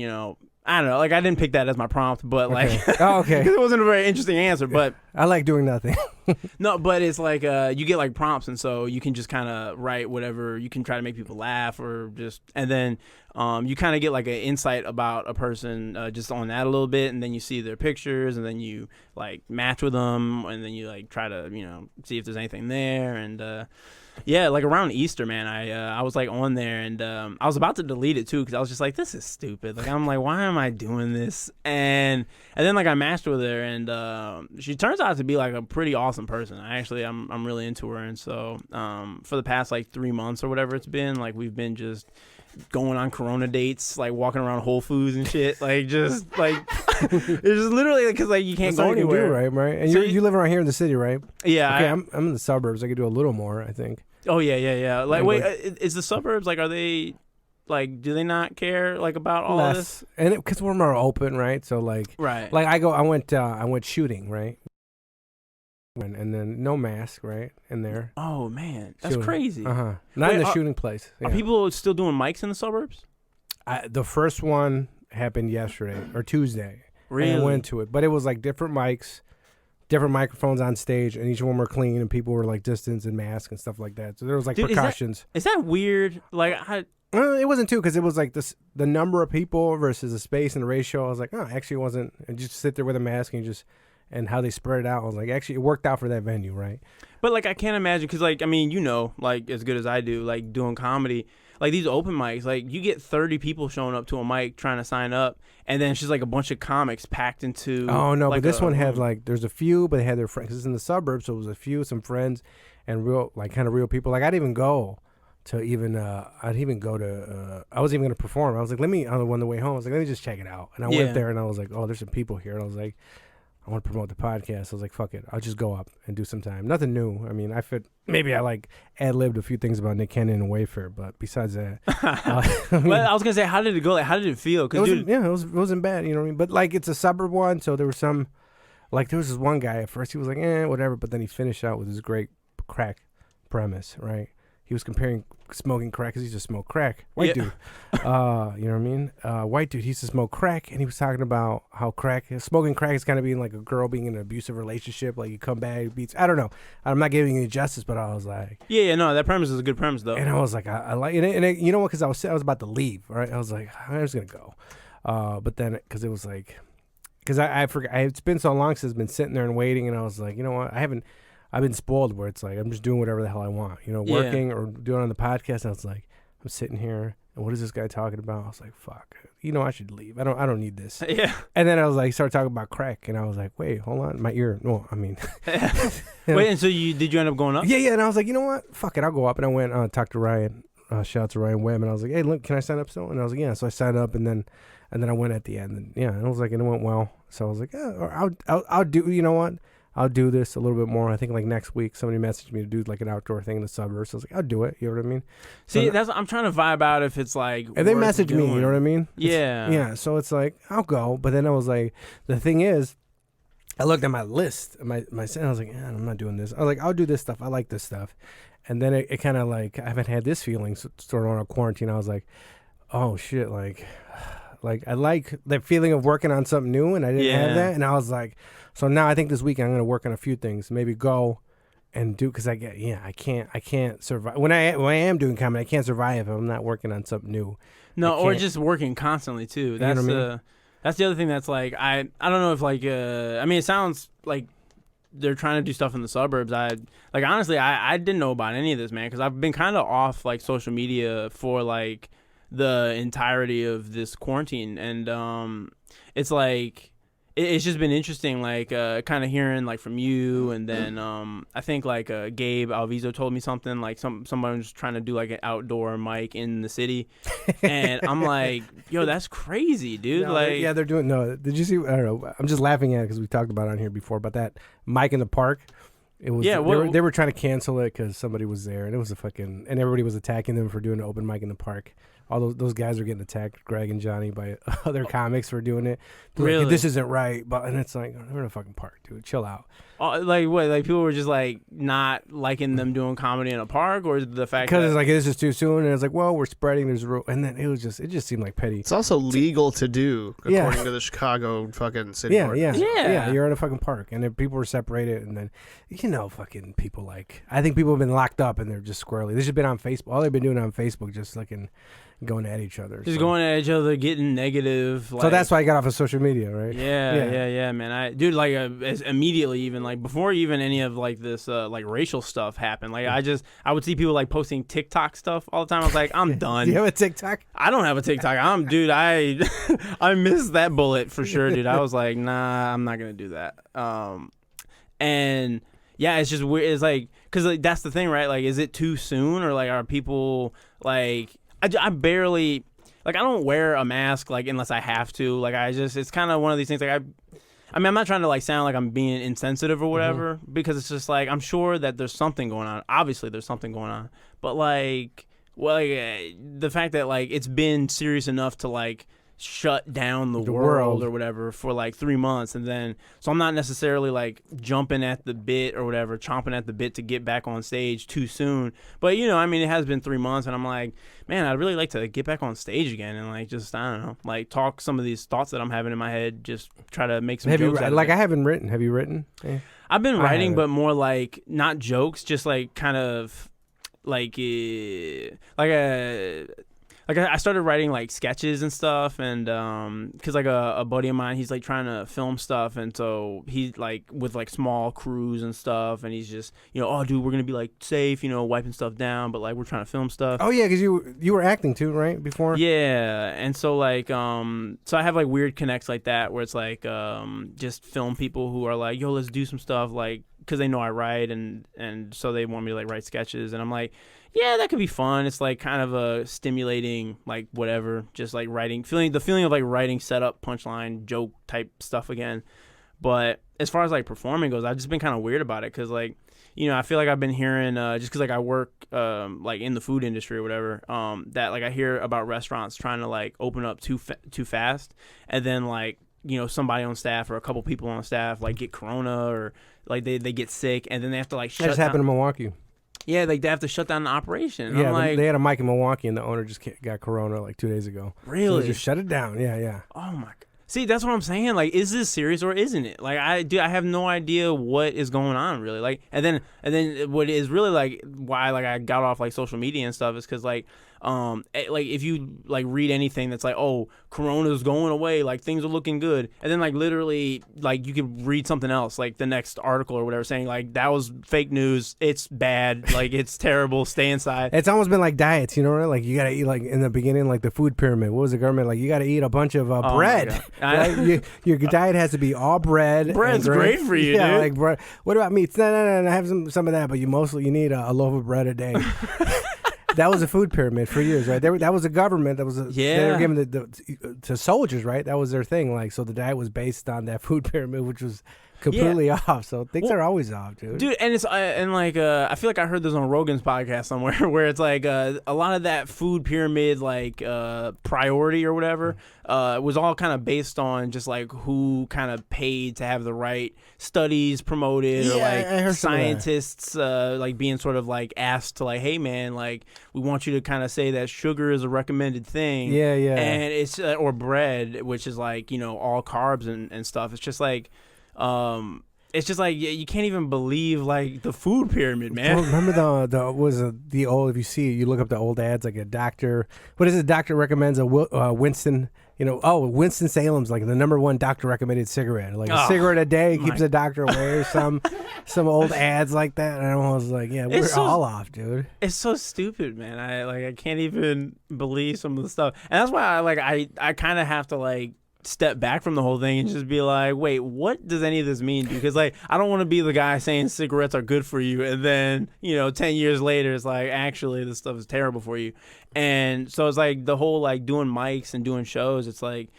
Speaker 2: I don't know. Like, I didn't pick that as my prompt, but like,
Speaker 1: Oh, okay.
Speaker 2: because it wasn't a very interesting answer. But
Speaker 1: I like doing nothing.
Speaker 2: no, but it's like you get like prompts, and so you can just kind of write whatever. You can try to make people laugh, or just, and then you kind of get like an insight about a person just on that a little bit, and then you see their pictures, and then you like match with them, and then you like try to see if there's anything there, and yeah, like around Easter, man, I was like on there, and I was about to delete it too because I was just like, this is stupid. Like, I'm like, why am I doing this? And then like I matched with her, and she turns out to be like a pretty awesome person. I'm really into her, and so for the past like 3 months or whatever it's been, like we've been just going on Corona dates, like walking around Whole Foods and shit, like just like it's just literally because like you can't
Speaker 1: That's
Speaker 2: go
Speaker 1: all you can
Speaker 2: anywhere,
Speaker 1: do, right? And
Speaker 2: So
Speaker 1: you live around here in the city, right?
Speaker 2: Yeah.
Speaker 1: Okay, I'm in the suburbs. I could do a little more, I think.
Speaker 2: Oh yeah. Like,
Speaker 1: Yeah,
Speaker 2: wait,
Speaker 1: but-
Speaker 2: is the suburbs like? Are they like? Do they not care like about all of this?
Speaker 1: And because we're more open, right? So like
Speaker 2: Right.
Speaker 1: I went shooting, right? And then no mask, right? In there.
Speaker 2: Oh man, that's
Speaker 1: Shooting.
Speaker 2: crazy.
Speaker 1: Not
Speaker 2: Wait,
Speaker 1: in the
Speaker 2: are-
Speaker 1: shooting place.
Speaker 2: Are
Speaker 1: Yeah.
Speaker 2: people still doing mics in the suburbs?
Speaker 1: The first one happened yesterday or Tuesday.
Speaker 2: Really?
Speaker 1: And I went to it, but it was like different mics, different microphones on stage, and each one were clean, and people were like distance and masks and stuff like that. So there was like
Speaker 2: Dude,
Speaker 1: precautions.
Speaker 2: Is that weird? Like,
Speaker 1: It wasn't too, because it was like the number of people versus the space and the ratio. I was like, oh, actually, it wasn't. And just sit there with a mask and how they spread it out. I was like, actually, it worked out for that venue, right?
Speaker 2: but like I can't imagine because like I mean like as good as I do like doing comedy. Like these open mics, like you get 30 people showing up to a mic trying to sign up, and then it's just like a bunch of comics packed into.
Speaker 1: Oh no,
Speaker 2: like
Speaker 1: but this
Speaker 2: a
Speaker 1: one had
Speaker 2: room.
Speaker 1: like there's a few, but they had their friends. 'Cause it's in the suburbs, so it was a few, some friends, and real like kind of real people. Like I'd even go to I was even gonna perform. I was like, on the way home, I was like, let me just check it out. And I
Speaker 2: Yeah.
Speaker 1: went there, and I was like, oh, there's some people here. And I was like, I want to promote the podcast. I was like, fuck it, I'll just go up and do some time. Nothing new. I mean, maybe I like ad-libbed a few things about Nick Cannon and Wayfair, but besides that,
Speaker 2: Well, I was gonna say, how did it go? Like, how did it feel?
Speaker 1: it wasn't bad, you know what I mean? But like, it's a suburb one, so there was some, like, there was this one guy at first, he was like, whatever, but then he finished out with this great crack premise, right? He was comparing smoking crack, because he used to smoke crack. White dude. You know what I mean? White dude, he used to smoke crack, and he was talking about how smoking crack is kind of being like a girl being in an abusive relationship, like you come back, beats, I don't know. I'm not giving you justice, but I was like.
Speaker 2: Yeah, no, that premise is a good premise, though.
Speaker 1: And I was like, I like it. And you know what? Because I was about to leave, right? I was like, I was going to go. But then, because it was like, because I forgot, it's been so long since I've been sitting there and waiting, and I was like, you know what? I've been spoiled where it's like I'm just doing whatever the hell I want, working or doing on the podcast. And I was like, I'm sitting here, and what is this guy talking about? I was like, fuck, I should leave. I don't need this.
Speaker 2: Yeah.
Speaker 1: And then I was like, he started talking about crack, and I was like, wait, hold on, my ear. No, I mean,
Speaker 2: Wait, and so did you end up going up?
Speaker 1: yeah. And I was like, you know what? Fuck it, I'll go up. And I went talked to Ryan. Shout out to Ryan Webb, and I was like, hey, look, can I sign up still? And I was like, yeah. So I signed up, and then I went at the end, and I was like, and it went well. So I was like, yeah, I'll do. You know what? I'll do this a little bit more. I think like next week, somebody messaged me to do like an outdoor thing in the suburbs. So I was like, I'll do it. You know what I mean?
Speaker 2: See,
Speaker 1: So,
Speaker 2: I'm trying to vibe out if it's like.
Speaker 1: and they
Speaker 2: worth
Speaker 1: messaged me. You
Speaker 2: doing.
Speaker 1: know what I mean?
Speaker 2: Yeah.
Speaker 1: Yeah. So it's like I'll go, but then I was like, the thing is, I looked at my list, I was like, I'm not doing this. I was like, I'll do this stuff. I like this stuff, and then it kind of like I haven't had this feeling sort of on a quarantine. I was like, oh shit, like I like that feeling of working on something new, and I didn't have that, and I was like. So now I think this weekend I'm gonna work on a few things. Maybe go and do because I can't survive when I am doing comedy. I can't survive if I'm not working on something new.
Speaker 2: No,
Speaker 1: I
Speaker 2: or
Speaker 1: can't-
Speaker 2: just working constantly too.
Speaker 1: know
Speaker 2: That's
Speaker 1: what I mean?
Speaker 2: that's the other thing. That's like I don't know if like I mean it sounds like they're trying to do stuff in the suburbs. Honestly I didn't know about any of this, man, because I've been kind of off like social media for like the entirety of this quarantine, and it's like. It's just been interesting, like kind of hearing like from you, and then I think like Gabe Alviso told me something like someone was trying to do like an outdoor mic in the city, and I'm like, yo, that's crazy, dude.
Speaker 1: No,
Speaker 2: like,
Speaker 1: they're doing. No, did you see? I don't know. I'm just laughing at it because we talked about it on here before. But that mic in the park, it was.
Speaker 2: Yeah,
Speaker 1: they were trying to cancel it because somebody was there, and it was and everybody was attacking them for doing an open mic in the park. All those guys are getting attacked, Greg and Johnny, by other comics for doing it. They're
Speaker 2: Really?
Speaker 1: like, this isn't right, and it's like we're in a fucking park, dude. Chill out.
Speaker 2: Like what? Like people were just like not liking them doing comedy in a park, or is it the fact
Speaker 1: Because
Speaker 2: that
Speaker 1: it's like this is too soon, and it's like, well, we're spreading. There's and then it just seemed like petty.
Speaker 3: It's also legal to do according to the Chicago fucking city ordinance.
Speaker 2: Yeah.
Speaker 1: You're in a fucking park, and then people were separated, and then fucking people I think people have been locked up, and they're just squarely. This has been on Facebook. All they've been doing on Facebook, just fucking going at each other.
Speaker 2: just going at each other, getting negative. Like,
Speaker 1: so that's why I got off of social media, right?
Speaker 2: Yeah, man. As immediately, even like before even any of like this like racial stuff happened. Like I would see people like posting TikTok stuff all the time. I was like, I'm done.
Speaker 1: Do you have a TikTok?
Speaker 2: I don't have a TikTok. I missed that bullet for sure, dude. I was like, nah, I'm not gonna do that. And yeah, it's just weird. It's like, cause like, that's the thing, right? Like, is it too soon, or like, are people like? I barely, like, I don't wear a mask, like, unless I have to. Like, it's kind of one of these things, like, I mean, I'm not trying to, like, sound like I'm being insensitive or whatever, because it's just, like, I'm sure that there's something going on. Obviously, there's something going on. But, like, well, like, the fact that, like, it's been serious enough to, like, shut down the world or whatever for like 3 months, and then so I'm not necessarily like jumping at the bit or whatever, chomping at the bit to get back on stage too soon. But I mean, it has been 3 months, and I'm like, man, I'd really like to get back on stage again and like just, I don't know, like talk some of these thoughts that I'm having in my head, just try to make some jokes out of it.
Speaker 1: I haven't written. Have you written? Yeah.
Speaker 2: I've been writing, but more like not jokes, just like kind of like I started writing like sketches and stuff, and because like a buddy of mine, he's like trying to film stuff, and so he's like with like small crews and stuff, and he's just oh dude, we're gonna be like safe, wiping stuff down, but like we're trying to film stuff.
Speaker 1: Oh yeah, because you were acting too, right, before?
Speaker 2: Yeah, and so like so I have like weird connects like that where it's like just film people who are like, yo, let's do some stuff, like because they know I write, and so they want me to like write sketches, and I'm like, yeah, that could be fun. It's like kind of a stimulating, like whatever, just like writing, the feeling of like writing setup, punchline, joke type stuff again. But as far as like performing goes, I've just been kind of weird about it, because like, I feel like I've been hearing just because like I work like in the food industry or whatever, that like I hear about restaurants trying to like open up too fast, and then like somebody on staff or a couple people on staff like get corona, or like they get sick, and then they have to like shut down.
Speaker 1: That just happened in Milwaukee.
Speaker 2: Yeah, like they have to shut down the operation.
Speaker 1: Yeah,
Speaker 2: I'm like,
Speaker 1: they had a mic in Milwaukee, and the owner just got corona like 2 days ago.
Speaker 2: Really?
Speaker 1: So they just shut it down. Yeah.
Speaker 2: Oh my God. See, that's what I'm saying. Like, is this serious or isn't it? Like, I have no idea what is going on really. Like, and then what is really like why like I got off like social media and stuff is because like if you like read anything that's like, oh, corona's going away, like things are looking good, and then like literally like you could read something else, like the next article or whatever, saying like that was fake news, it's bad, like it's terrible, stay inside.
Speaker 1: It's almost been like diets, right? Like you gotta eat, like in the beginning, like the food pyramid. What was the government like? You gotta eat a bunch of bread. Right? Your diet has to be all bread.
Speaker 2: Bread's great for you,
Speaker 1: yeah,
Speaker 2: dude.
Speaker 1: like bread. What about meats? No, have some of that, but you need a loaf of bread a day. That was a food pyramid for years, right? That was a government. They were giving to soldiers, right? That was their thing. Like, so the diet was based on that food pyramid, which was completely off. So things are always off, dude.
Speaker 2: And it's I feel like I heard this on Rogan's podcast somewhere where it's like a lot of that food pyramid like priority or whatever was all kind of based on just like who kind of paid to have the right studies promoted, or like scientists like being sort of like asked to like, hey man, like we want you to kind of say that sugar is a recommended thing.
Speaker 1: Yeah.
Speaker 2: And it's or bread, which is like all carbs and stuff. It's just like. It's just like you can't even believe like the food pyramid, man.
Speaker 1: Well, remember the old, if you see it, you look up the old ads, like a doctor. What is it? Doctor recommends a Winston. Winston Salem's like the #1 doctor recommended cigarette. Like a cigarette a day keeps the doctor away, or some old ads like that. And I was like, yeah, we're all off, dude.
Speaker 2: It's so stupid, man. I can't even believe some of the stuff, and that's why I kind of have to like step back from the whole thing and just be like, wait, what does any of this mean? Because like I don't want to be the guy saying cigarettes are good for you, and then 10 years later it's like, actually this stuff is terrible for you. And so it's like the whole like doing mics and doing shows, it's like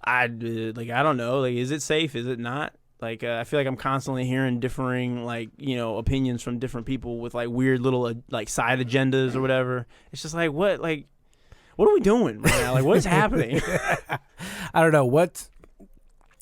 Speaker 2: I don't know, like is it safe, is it not? Like I feel like I'm constantly hearing differing like opinions from different people with like weird little like side agendas or whatever. It's just like, what are we doing right now? Like, what is happening?
Speaker 1: I don't know.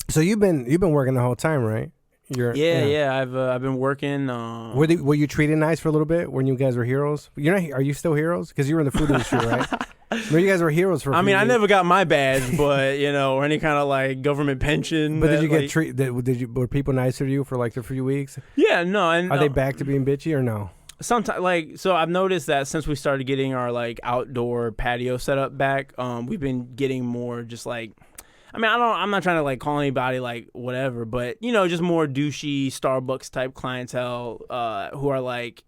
Speaker 1: So you've been working the whole time, right?
Speaker 2: Yeah. I've been working.
Speaker 1: Were you treated nice for a little bit when you guys were heroes? You're not. Are you still heroes? Because you were in the food industry, right? Remember you guys were heroes for.
Speaker 2: I mean, I never got my badge, but or any kind of like government pension.
Speaker 1: But did you get treated? Were people nicer to you for like the few weeks?
Speaker 2: Yeah, no. And
Speaker 1: are they back to being bitchy or no?
Speaker 2: Sometimes, so I've noticed that since we started getting our like outdoor patio set up back, we've been getting more just like. I mean, I'm not trying to like call anybody like whatever, but just more douchey Starbucks type clientele who are like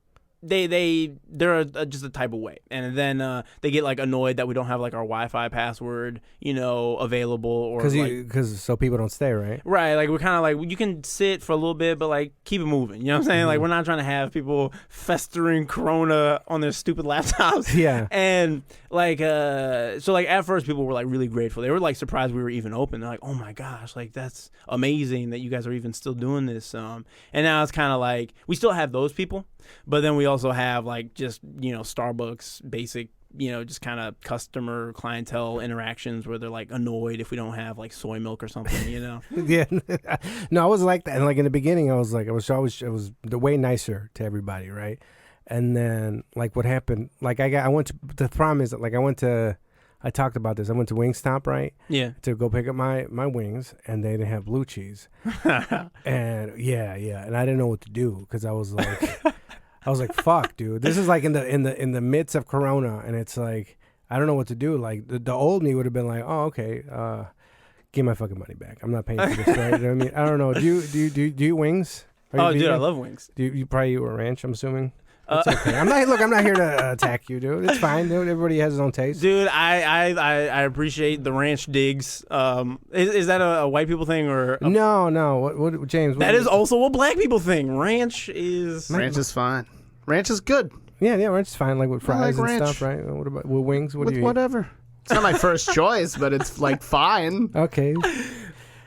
Speaker 2: they're just a type of way, and then they get like annoyed that we don't have like our Wi-Fi password available, or
Speaker 1: because so people don't stay, right?
Speaker 2: Right, like we're kind of like you can sit for a little bit, but like keep it moving. You know what I'm saying? Mm-hmm. Like we're not trying to have people festering corona on their stupid laptops.
Speaker 1: Yeah,
Speaker 2: and like so like at first people were like really grateful. They were like surprised we were even open. They're like, oh my gosh, like that's amazing that you guys are even still doing this. And now it's kind of like we still have those people. But then we also have like just Starbucks basic just kind of customer clientele interactions where they're like annoyed if we don't have like soy milk or something.
Speaker 1: Yeah, no, I was like that, and like in the beginning I was the way nicer to everybody, right? And then like what happened, like I went to, the problem is that like I talked about this. I went to Wingstop, right?
Speaker 2: Yeah.
Speaker 1: To go pick up my wings, and they didn't have blue cheese. And and I didn't know what to do because I was like, fuck, dude. This is like in the midst of Corona, and it's like I don't know what to do. Like the old me would have been like, oh, okay, give my fucking money back. I'm not paying for this, right? You know what I mean? I don't know. Do you eat wings?
Speaker 2: Dude, I love wings.
Speaker 1: Do you probably eat a ranch? I'm assuming. It's okay. I'm not here to attack you, dude. It's fine, dude. Everybody has his own taste.
Speaker 2: Dude, I appreciate the ranch digs. Is that a white people thing or
Speaker 1: No. What James?
Speaker 2: That is also a black people thing. Ranch is
Speaker 3: fine. Ranch is good.
Speaker 1: Yeah, ranch is fine. Like with fries and
Speaker 3: ranch.
Speaker 1: stuff, right? What about with wings? What do you eat?
Speaker 3: Whatever. It's not my first choice, but it's like fine.
Speaker 1: Okay.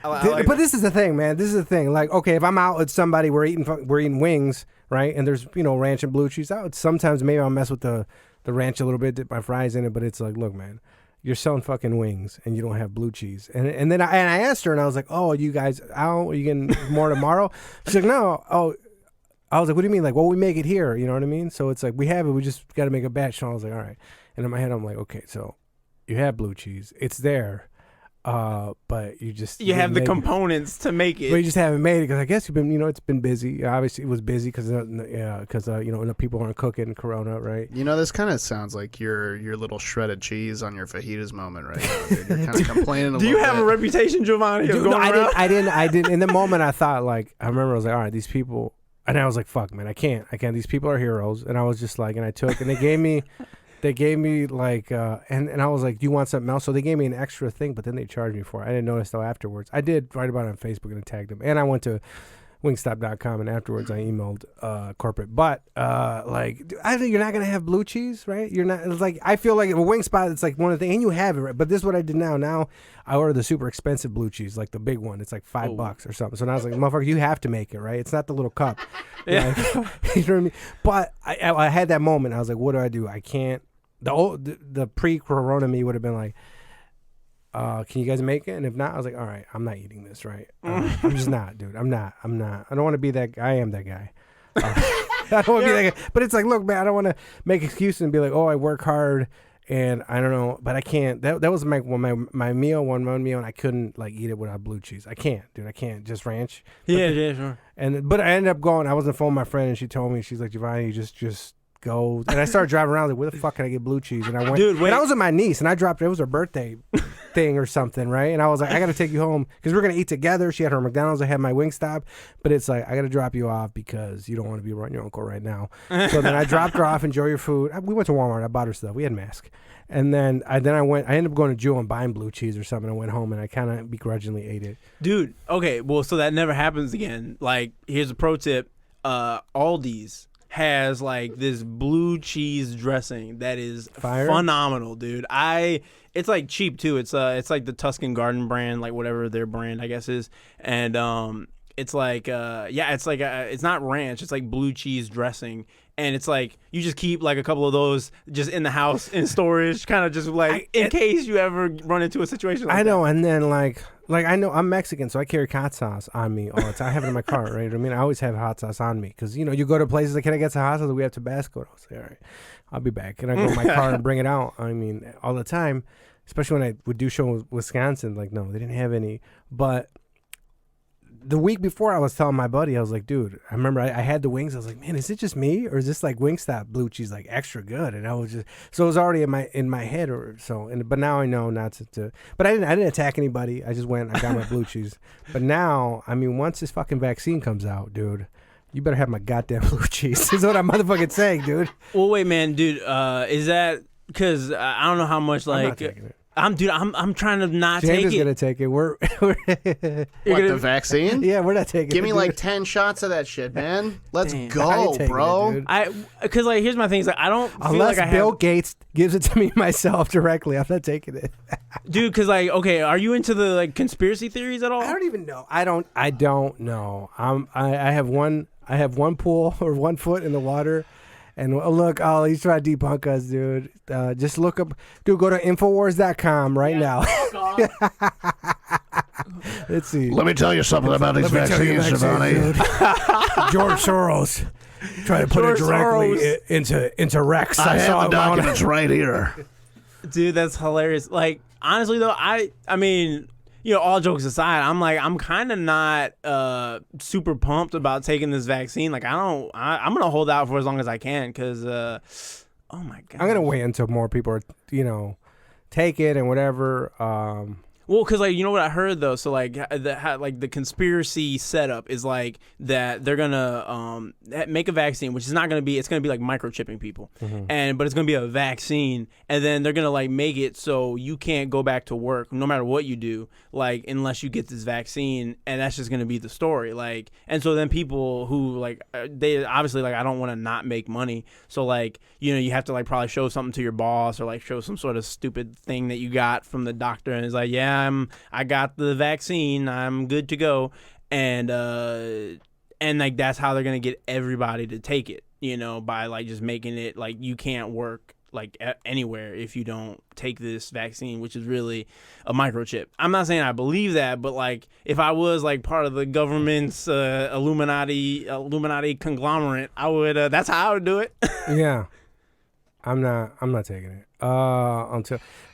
Speaker 1: But this is the thing, man. This is the thing. Like, okay, if I'm out with somebody, we're eating wings, right? And there's ranch and blue cheese. Sometimes maybe I'll mess with the ranch a little bit, dip my fries in it. But it's like, look, man, you're selling fucking wings and you don't have blue cheese. And then I asked her, and I was like, oh, are you guys out? Are you getting more tomorrow? She's like, no. Oh, I was like, what do you mean? Like, well, we make it here. You know what I mean? So it's like we have it. We just got to make a batch. So I was like, all right. And in my head, I'm like, okay, so you have blue cheese. It's there. But you
Speaker 2: have the components to make it.
Speaker 1: But you just haven't made it because I guess you've been, it's been busy. Obviously, it was busy because people aren't cooking Corona, right?
Speaker 3: This kind of sounds like your little shredded cheese on your fajitas moment right now. Dude. You're kind of complaining a little bit.
Speaker 2: Do you have a reputation, Giovanni?
Speaker 1: I didn't. In the moment, I thought like I remember I was like, all right, these people, and I was like, fuck, man, I can't. These people are heroes, and I was just like, and I took, and they gave me. They gave me like, and I was like, do you want something else? So they gave me an extra thing, but then they charged me for it. I didn't notice till afterwards. I did write about it on Facebook and tagged them. And I went to wingstop.com and afterwards I emailed corporate. But like, I think you're not going to have blue cheese, right? You're not, it's like, I feel like a Wingspot, it's like one of the things, and you have it, right? But this is what I did now. Now I order the super expensive blue cheese, like the big one. It's like $5 or something. So now I was like, motherfucker, you have to make it, right? It's not the little cup.
Speaker 2: Yeah.
Speaker 1: Like, you know what I mean? But I had that moment. I was like, what do? I can't. The pre-corona me would have been like, can you guys make it? And if not, I was like, all right, I'm not eating this, right? I'm just not, dude. I'm not. I don't want to be that guy. I am that guy. I don't want to be that guy. But it's like, look, man, I don't want to make excuses and be like, oh, I work hard and I don't know, but I can't. That was my meal, one meal, and I couldn't like eat it without blue cheese. I can't, dude. I can't. Just ranch.
Speaker 2: Yeah, sure.
Speaker 1: But I ended up going. I was on the phone with my friend, and she told me, she's like, Giovanni, you just go. And I started driving around like, where the fuck can I get blue cheese? And I went, dude, wait. And I was with my niece, and I dropped it was her birthday thing or something, right? And I was like, I gotta take you home because we're gonna eat together. She had her McDonald's, I had my Wingstop, but it's like, I gotta drop you off because you don't want to be around your uncle right now. So then I dropped her off, enjoy your food. We went to Walmart, I bought her stuff, we had masks. And then I ended up going to Jewel and buying blue cheese or something. I went home and I kind of begrudgingly ate it.
Speaker 2: Dude, okay, well, so that never happens again. Like, here's a pro tip. Aldi's has like this blue cheese dressing that is phenomenal, dude. It's like cheap too. It's like the Tuscan Garden brand, like whatever their brand I guess is, and it's like it's not ranch. It's like blue cheese dressing, and it's like you just keep like a couple of those just in the house in storage, kind of just like in case you ever run into a situation like
Speaker 1: I know,
Speaker 2: that.
Speaker 1: and then like I know I'm Mexican, so I carry hot sauce on me all the time. I have it in my car, right? I mean, I always have hot sauce on me because you go to places like, can I get some hot sauce? We have Tabasco. I was like, all right, I'll be back, and I go in my car and bring it out. I mean, all the time, especially when I would do show in Wisconsin. Like, no, they didn't have any, but. The week before, I was telling my buddy, I was like, dude, I remember I had the wings. I was like, man, is it just me, or is this like Wingstop blue cheese like extra good? And I was just so it was already in my head, or so. But now I know not to. But I didn't attack anybody. I just went. I got my blue cheese. But now, I mean, once this fucking vaccine comes out, dude, you better have my goddamn blue cheese. Is what I'm motherfucking saying, dude.
Speaker 2: Well, wait, man, dude, is that because I don't know how much
Speaker 1: I'm
Speaker 2: like.
Speaker 1: not taking it.
Speaker 2: I'm trying to not
Speaker 1: James
Speaker 2: take
Speaker 1: is
Speaker 2: it.
Speaker 1: gonna take it. We're
Speaker 3: What, the vaccine?
Speaker 1: yeah, we're not taking.
Speaker 3: Give
Speaker 1: it,
Speaker 3: me
Speaker 1: dude.
Speaker 3: like 10 shots of that shit, man. Let's
Speaker 2: Damn.
Speaker 1: I
Speaker 3: go,
Speaker 1: ain't taking
Speaker 3: bro.
Speaker 1: it, dude.
Speaker 2: Because like here's my thing is like I don't feel
Speaker 1: Unless
Speaker 2: like I
Speaker 1: Bill
Speaker 2: have,
Speaker 1: Gates gives it to me myself directly, I'm not taking it.
Speaker 2: dude. Because like okay, are you into the like conspiracy theories at all?
Speaker 1: I don't even know. I don't know. I have one pool or 1 foot in the water, and look, he's trying to debunk us, dude. Just look up, dude. Go to infowars.com right now. Let's see.
Speaker 3: Let me tell you something about these vaccines, Giovanni.
Speaker 1: George Soros trying to put
Speaker 2: George
Speaker 1: it directly
Speaker 2: Soros.
Speaker 1: into Rex.
Speaker 3: I
Speaker 1: saw
Speaker 3: have the
Speaker 1: him on-
Speaker 3: documents right here.
Speaker 2: Dude, that's hilarious. Like honestly though, I mean, all jokes aside, I'm kind of not super pumped about taking this vaccine. Like I'm gonna hold out for as long as I can because oh my god,
Speaker 1: I'm gonna wait until more people are, take it and whatever.
Speaker 2: Well, because like what I heard though, so like the conspiracy setup is like that they're gonna make a vaccine, which is not gonna be, it's gonna be like microchipping people, but it's gonna be a vaccine, and then they're gonna like make it so you can't go back to work no matter what you do, like unless you get this vaccine, and that's just gonna be the story, like, and so then people who like they obviously like I don't want to not make money, so like you have to like probably show something to your boss or like show some sort of stupid thing that you got from the doctor, and it's like I got the vaccine, I'm good to go, and like that's how they're gonna get everybody to take it, by like just making it like you can't work like anywhere if you don't take this vaccine, which is really a microchip. I'm not saying I believe that, but like if I was like part of the government's Illuminati conglomerate, I would. That's how I would do it.
Speaker 1: Yeah, I'm not taking it.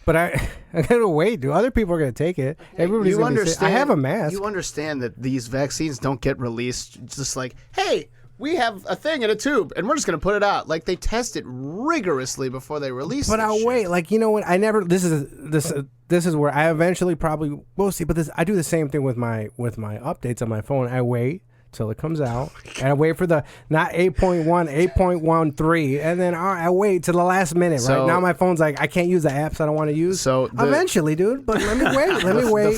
Speaker 1: But I gotta wait. Do other people are gonna take it? Everybody's gonna be saying, I have a mask.
Speaker 3: You understand that these vaccines don't get released just like, hey, we have a thing in a tube and we're just gonna put it out. Like they test it rigorously before they release it.
Speaker 1: But I'll wait. Like what? I never. This is where I eventually probably will see. But I do the same thing with my updates on my phone. I wait till it comes out, and I wait for the not 8.1, 8.13, and then I wait till the last minute.
Speaker 3: So,
Speaker 1: right now, my phone's like I can't use the apps I don't want to use.
Speaker 3: So
Speaker 1: eventually, dude. But let me wait. Let me wait.
Speaker 3: The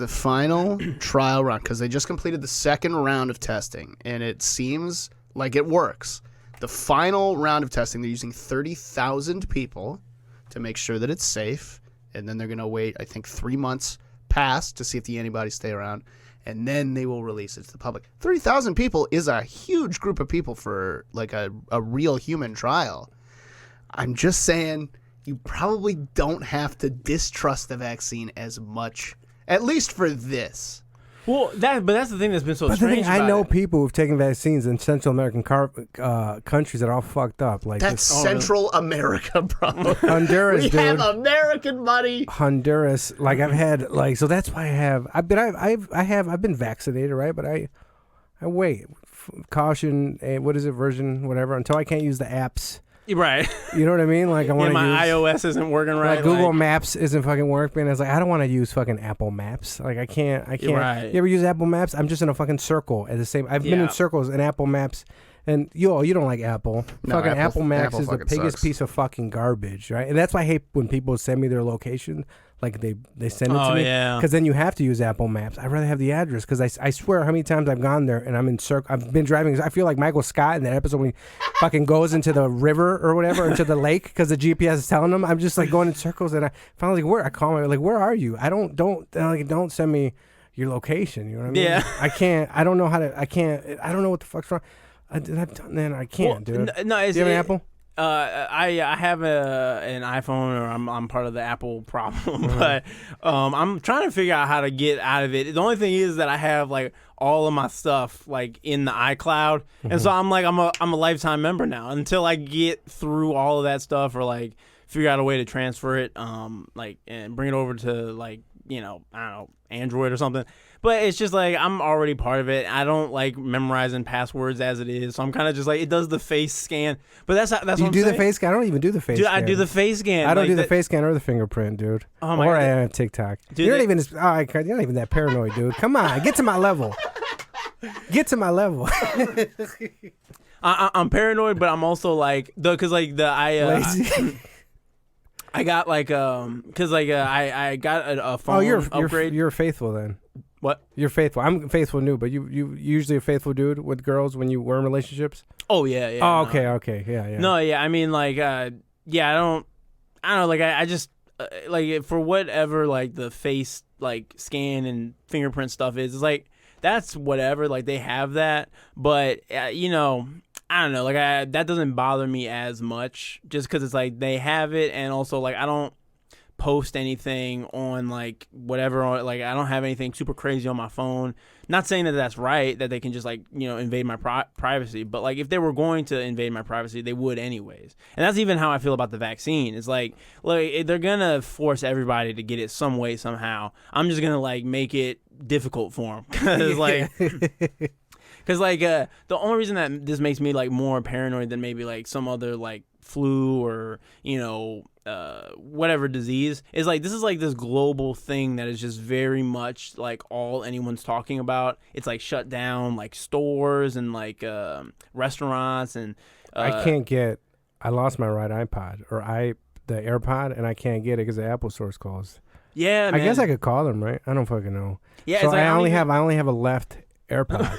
Speaker 3: final trial run, because they just completed the second round of testing, and it seems like it works. The final round of testing, they're using 30,000 people to make sure that it's safe, and then they're gonna wait, I think, 3 months past to see if the antibodies stay around. And then they will release it to the public. 30,000 people is a huge group of people for like a real human trial. I'm just saying you probably don't have to distrust the vaccine as much, at least for this.
Speaker 2: Well, but that's the thing that's been so
Speaker 1: But
Speaker 2: strange.
Speaker 1: I know
Speaker 2: it.
Speaker 1: people who've taken vaccines in Central American countries that are all fucked up. Like
Speaker 3: That's Central America, bro.
Speaker 1: Honduras,
Speaker 3: we
Speaker 1: dude.
Speaker 3: have American money.
Speaker 1: Honduras, like I've had, like, so that's why I've been vaccinated, right? But I wait, caution, what is it, version, whatever, until I can't use the apps.
Speaker 2: Right.
Speaker 1: You know what I mean? Like I want to
Speaker 2: my
Speaker 1: use,
Speaker 2: iOS isn't working right.
Speaker 1: Like Google Maps isn't fucking working. It's like I don't want to use fucking Apple Maps. Like I can't.
Speaker 2: Right.
Speaker 1: You ever use Apple Maps? I'm just in a fucking circle at the same. I've been in circles in Apple Maps. And you don't like Apple.
Speaker 3: No,
Speaker 1: fucking Apple Maps
Speaker 3: Apple
Speaker 1: is the biggest
Speaker 3: sucks.
Speaker 1: piece of fucking garbage, right? And that's why I hate when people send me their location, like they send it to me.
Speaker 2: Yeah.
Speaker 1: Because then you have to use Apple Maps. I'd rather have the address because I swear how many times I've gone there and I'm in circle. I've been driving. I feel like Michael Scott in that episode when he fucking goes into the river or whatever, into the lake because the GPS is telling him. I'm just like going in circles and I finally I call him like, where are you? Don't send me your location. You know what I mean?
Speaker 2: Yeah.
Speaker 1: I can't. I don't know how to. I can't. I don't know what the fuck's wrong. I've done that. I can't, dude.
Speaker 2: No,
Speaker 1: Do you have an Apple?
Speaker 2: I have an iPhone, or I'm part of the Apple problem, but I'm trying to figure out how to get out of it. The only thing is that I have like all of my stuff like in the iCloud, and so I'm a lifetime member now until I get through all of that stuff, or like figure out a way to transfer it, like and bring it over to like I don't know, Android or something. But it's just like I'm already part of it. I don't like memorizing passwords as it is, so I'm kind of just like it does the face scan. But that's what I'm saying.
Speaker 1: You do the face scan? I don't even do the face
Speaker 2: dude,
Speaker 1: scan.
Speaker 2: I do the face scan.
Speaker 1: I don't
Speaker 2: like
Speaker 1: do the face scan or the fingerprint, dude.
Speaker 2: Oh my
Speaker 1: or
Speaker 2: God.
Speaker 1: I have TikTok.
Speaker 2: Dude,
Speaker 1: you're not even that paranoid, dude. Come on, get to my level. Get to my level.
Speaker 2: I'm paranoid, but I'm also like because like
Speaker 1: Lazy.
Speaker 2: I got like because like I got a phone upgrade.
Speaker 1: You're faithful then.
Speaker 2: What?
Speaker 1: You're faithful. I'm faithful new, but you usually a faithful dude with girls when you were in relationships.
Speaker 2: Oh yeah.
Speaker 1: Oh
Speaker 2: no.
Speaker 1: okay, yeah.
Speaker 2: No, yeah. I mean like I don't know. Like I just like for whatever like the face like scan and fingerprint stuff is. It's like that's whatever. Like they have that, but I don't know. Like that doesn't bother me as much, just because it's like they have it, and also like I don't post anything on like whatever. Like I don't have anything super crazy on my phone. Not saying that that's right, that they can just like invade my privacy, but like if they were going to invade my privacy, they would anyways. And that's even how I feel about the vaccine. It's like they're gonna force everybody to get it some way somehow. I'm just gonna like make it difficult for them because like. Because, like, the only reason that this makes me, like, more paranoid than maybe, like, some other, like, flu or, whatever disease is, like, this is, like, this global thing that is just very much, like, all anyone's talking about. It's, like, shut down, like, stores and, like, restaurants and... I lost my right iPod or the AirPod, and I can't get it because the Apple source calls. Yeah, man.
Speaker 1: I guess I could call them, right? I don't fucking know.
Speaker 2: Yeah,
Speaker 1: so
Speaker 2: it's like
Speaker 1: I only have a left AirPod.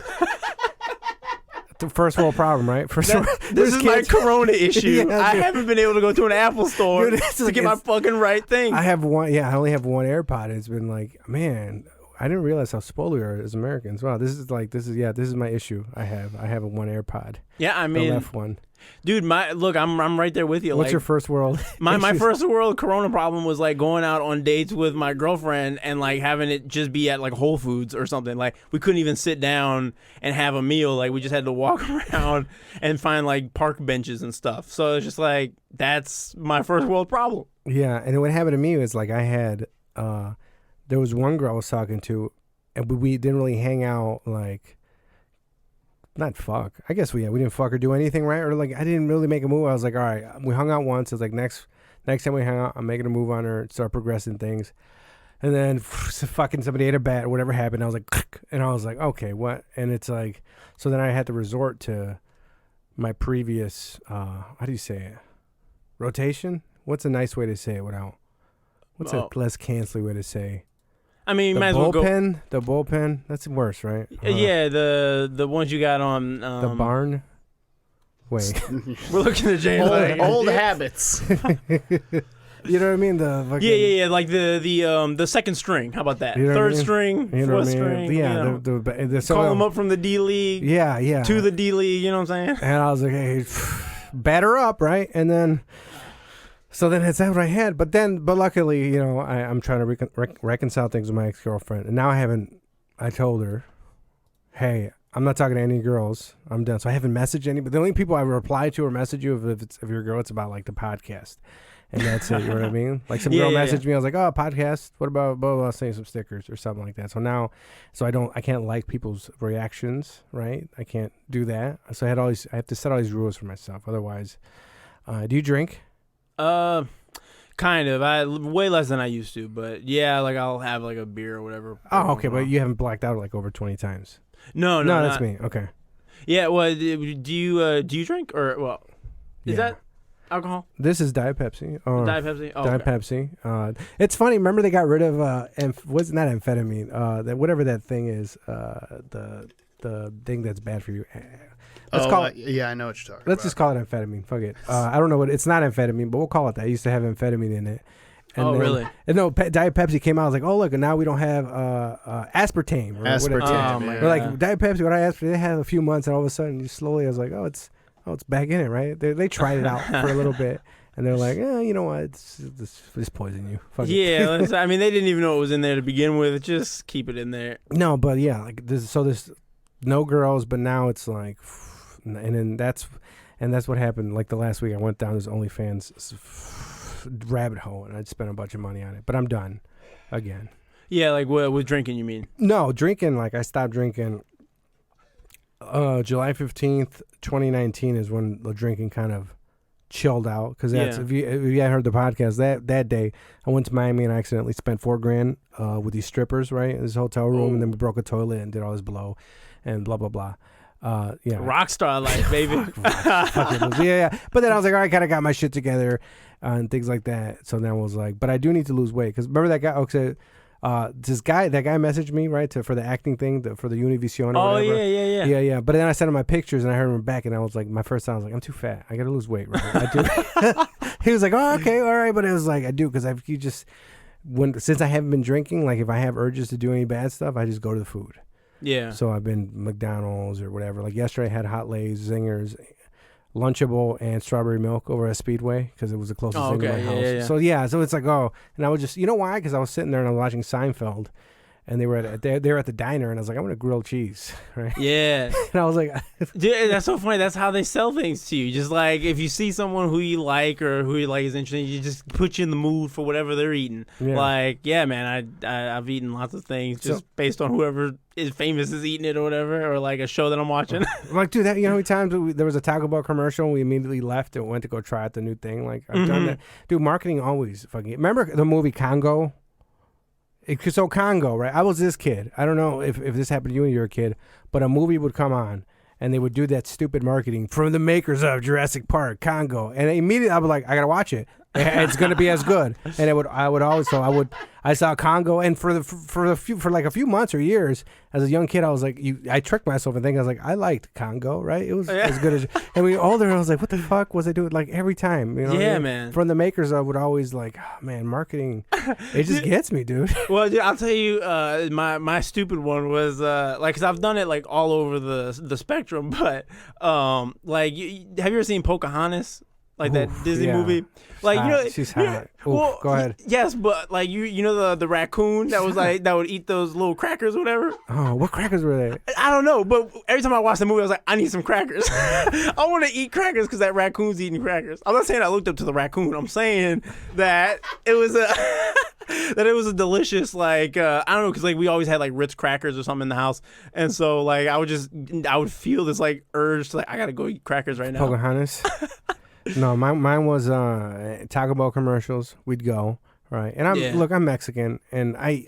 Speaker 1: The first world problem, right?
Speaker 2: This is my corona issue.
Speaker 1: Yeah,
Speaker 2: I haven't been able to go to an Apple store to get my fucking right thing.
Speaker 1: I have one. Yeah, I only have one AirPod. It's been like, man, I didn't realize how spoiled we are as Americans. Wow, this is my issue. I have one AirPod.
Speaker 2: Yeah, I mean,
Speaker 1: the left one.
Speaker 2: Dude, I'm right there with you.
Speaker 1: What's
Speaker 2: like,
Speaker 1: your first world?
Speaker 2: My first world corona problem was like going out on dates with my girlfriend and like having it just be at like Whole Foods or something. Like we couldn't even sit down and have a meal. Like we just had to walk around and find like park benches and stuff. So it's just like that's my first world problem.
Speaker 1: Yeah, and what happened to me was like I had there was one girl I was talking to, and we didn't really hang out like. Not fuck. I guess we didn't fuck or do anything, right? Or like I didn't really make a move. I was like, all right, we hung out once. It's like next time we hang out, I'm making a move on her, start progressing things, and then fucking somebody ate a bat or whatever happened. I was like, and I was like, okay, what? And it's like, so then I had to resort to my previous, how do you say it? Rotation? What's a nice way to say it without? What's a less cancelly way to say?
Speaker 2: I mean,
Speaker 1: the
Speaker 2: might as well go.
Speaker 1: The bullpen. That's worse, right?
Speaker 2: Yeah, the ones you got on
Speaker 1: the barn. Wait,
Speaker 2: we're looking at James.
Speaker 3: Old habits.
Speaker 1: You know what I mean? The fucking,
Speaker 2: yeah. Like the second string. How about that?
Speaker 1: You know
Speaker 2: Third
Speaker 1: what I mean?
Speaker 2: string,
Speaker 1: You know
Speaker 2: fourth
Speaker 1: what I mean?
Speaker 2: string.
Speaker 1: Yeah, so,
Speaker 2: call them up from the D League.
Speaker 1: Yeah.
Speaker 2: To the D League. You know what I'm saying?
Speaker 1: And I was like, hey, batter up, right? And then. So then that's what I had, but luckily, I'm trying to reconcile things with my ex-girlfriend, and now I told her, hey, I'm not talking to any girls, I'm done. So I haven't messaged anybody. The only people I reply to or message you if you're a girl, it's about like the podcast, and that's it. You know what I mean? Like some girl messaged me, I was like, oh, podcast. What about blah blah blah? Saying some stickers or something like that. So now, I can't like people's reactions, right? I can't do that. So I have to set all these rules for myself. Otherwise, do you drink?
Speaker 2: Kind of. Way less than I used to, but yeah, like I'll have like a beer or whatever.
Speaker 1: Oh, okay, but you haven't blacked out like over 20 times.
Speaker 2: No,
Speaker 1: that's me. Okay.
Speaker 2: Yeah, well, do you drink or is that alcohol?
Speaker 1: This is Diet Pepsi.
Speaker 2: Diet Pepsi. Oh,
Speaker 1: Diet
Speaker 2: okay.
Speaker 1: Pepsi. It's funny. Remember they got rid of was not amphetamine. That whatever that thing is. The thing that's bad for you. Let's call it.
Speaker 3: Yeah, I know what you're talking about.
Speaker 1: Let's just call it amphetamine. Fuck it. I don't know what it's not amphetamine, but we'll call it that. I used to have amphetamine in it, And
Speaker 2: really?
Speaker 1: And no, Diet Pepsi came out. I was like, oh look, and now we don't have aspartame. Or
Speaker 3: Aspartame.
Speaker 2: Oh,
Speaker 3: yeah.
Speaker 1: We're like Diet Pepsi. What I asked for, they had a few months, and all of a sudden, just slowly, I was like, it's back in it, right? They tried it out for a little bit, and they're like, you know what? It's poison you. Fuck it.
Speaker 2: Yeah, I mean, they didn't even know it was in there to begin with. Just keep it in there.
Speaker 1: No, but yeah, like this. So there's no girls, but now it's like, and then that's what happened. Like the last week, I went down this OnlyFans rabbit hole, and I'd spent a bunch of money on it. But I'm done again.
Speaker 2: Yeah, like with drinking, you mean?
Speaker 1: No, drinking. Like I stopped drinking. July 15th, 2019 is when the drinking kind of chilled out. Because if you hadn't heard the podcast, that day I went to Miami and I accidentally spent $4,000 with these strippers, right, in this hotel room, and then we broke a toilet and did all this blow, and blah blah blah. Yeah,
Speaker 2: rock star life, baby.
Speaker 1: Yeah. But then I was like, all right, kind of got my shit together and things like that. So then I was like, but I do need to lose weight because remember that guy? Okay. That guy messaged me, right, for the acting thing, for the Univision or whatever. Yeah. But then I sent him my pictures and I heard him back and I was like, my first time I was like, I'm too fat. I got to lose weight, right? I do. He was like, oh, okay, all right. But it was like, I do because since I haven't been drinking, like if I have urges to do any bad stuff, I just go to the food.
Speaker 2: Yeah.
Speaker 1: So I've been McDonald's or whatever. Like yesterday I had Hot Lay's, Zingers, Lunchable, and strawberry milk over at Speedway because it was the closest thing to my house.
Speaker 2: Yeah.
Speaker 1: So it's like, and I was just, you know why? Because I was sitting there and I was watching Seinfeld, and they were at the diner, and I was like, I want a grilled cheese, right?
Speaker 2: Yeah.
Speaker 1: And I was like,
Speaker 2: dude, that's so funny. That's how they sell things to you. Just like if you see someone who you like or who you like is interesting, you just put you in the mood for whatever they're eating.
Speaker 1: Yeah.
Speaker 2: Like, yeah, man, I've eaten lots of things just based on whoever is famous is eating it or whatever, or like a show that I'm watching.
Speaker 1: Like, dude, you know how many times there was a Taco Bell commercial and we immediately left and went to go try out the new thing? Like, I've done that. Dude, marketing always fucking. Remember the movie Congo? So Congo, right? I was this kid. I don't know if this happened to you when you were a kid, but a movie would come on and they would do that stupid marketing from the makers of Jurassic Park, Congo, and immediately I was like, I gotta watch it. It's gonna be as good. And I saw Congo, and for like a few months or years as a young kid, I was like, I tricked myself and thinking I was like, I liked Congo, right? It was as good as. And we older, I was like, what the fuck was I doing? Like every time, you know?
Speaker 2: Yeah, man.
Speaker 1: From the makers, I would always like, oh, man, marketing, it just gets me, dude.
Speaker 2: Well, dude, I'll tell you, my stupid one was like, cause I've done it like all over the spectrum, but like, have you ever seen Pocahontas? Like that Disney movie, like you know,
Speaker 1: she's hot. Well, go ahead.
Speaker 2: Yes, but like you know the raccoon that was like that would eat those little crackers or whatever.
Speaker 1: Oh, what crackers were they?
Speaker 2: I don't know, but every time I watched the movie, I was like, I need some crackers. I want to eat crackers because that raccoon's eating crackers. I'm not saying I looked up to the raccoon. I'm saying that it was a delicious like I don't know because like we always had like Ritz crackers or something in the house, and so like I would feel this like urge to like I gotta go eat crackers right now.
Speaker 1: Pocahontas. No, mine was Taco Bell commercials. We'd go, right? And I'm Mexican, and I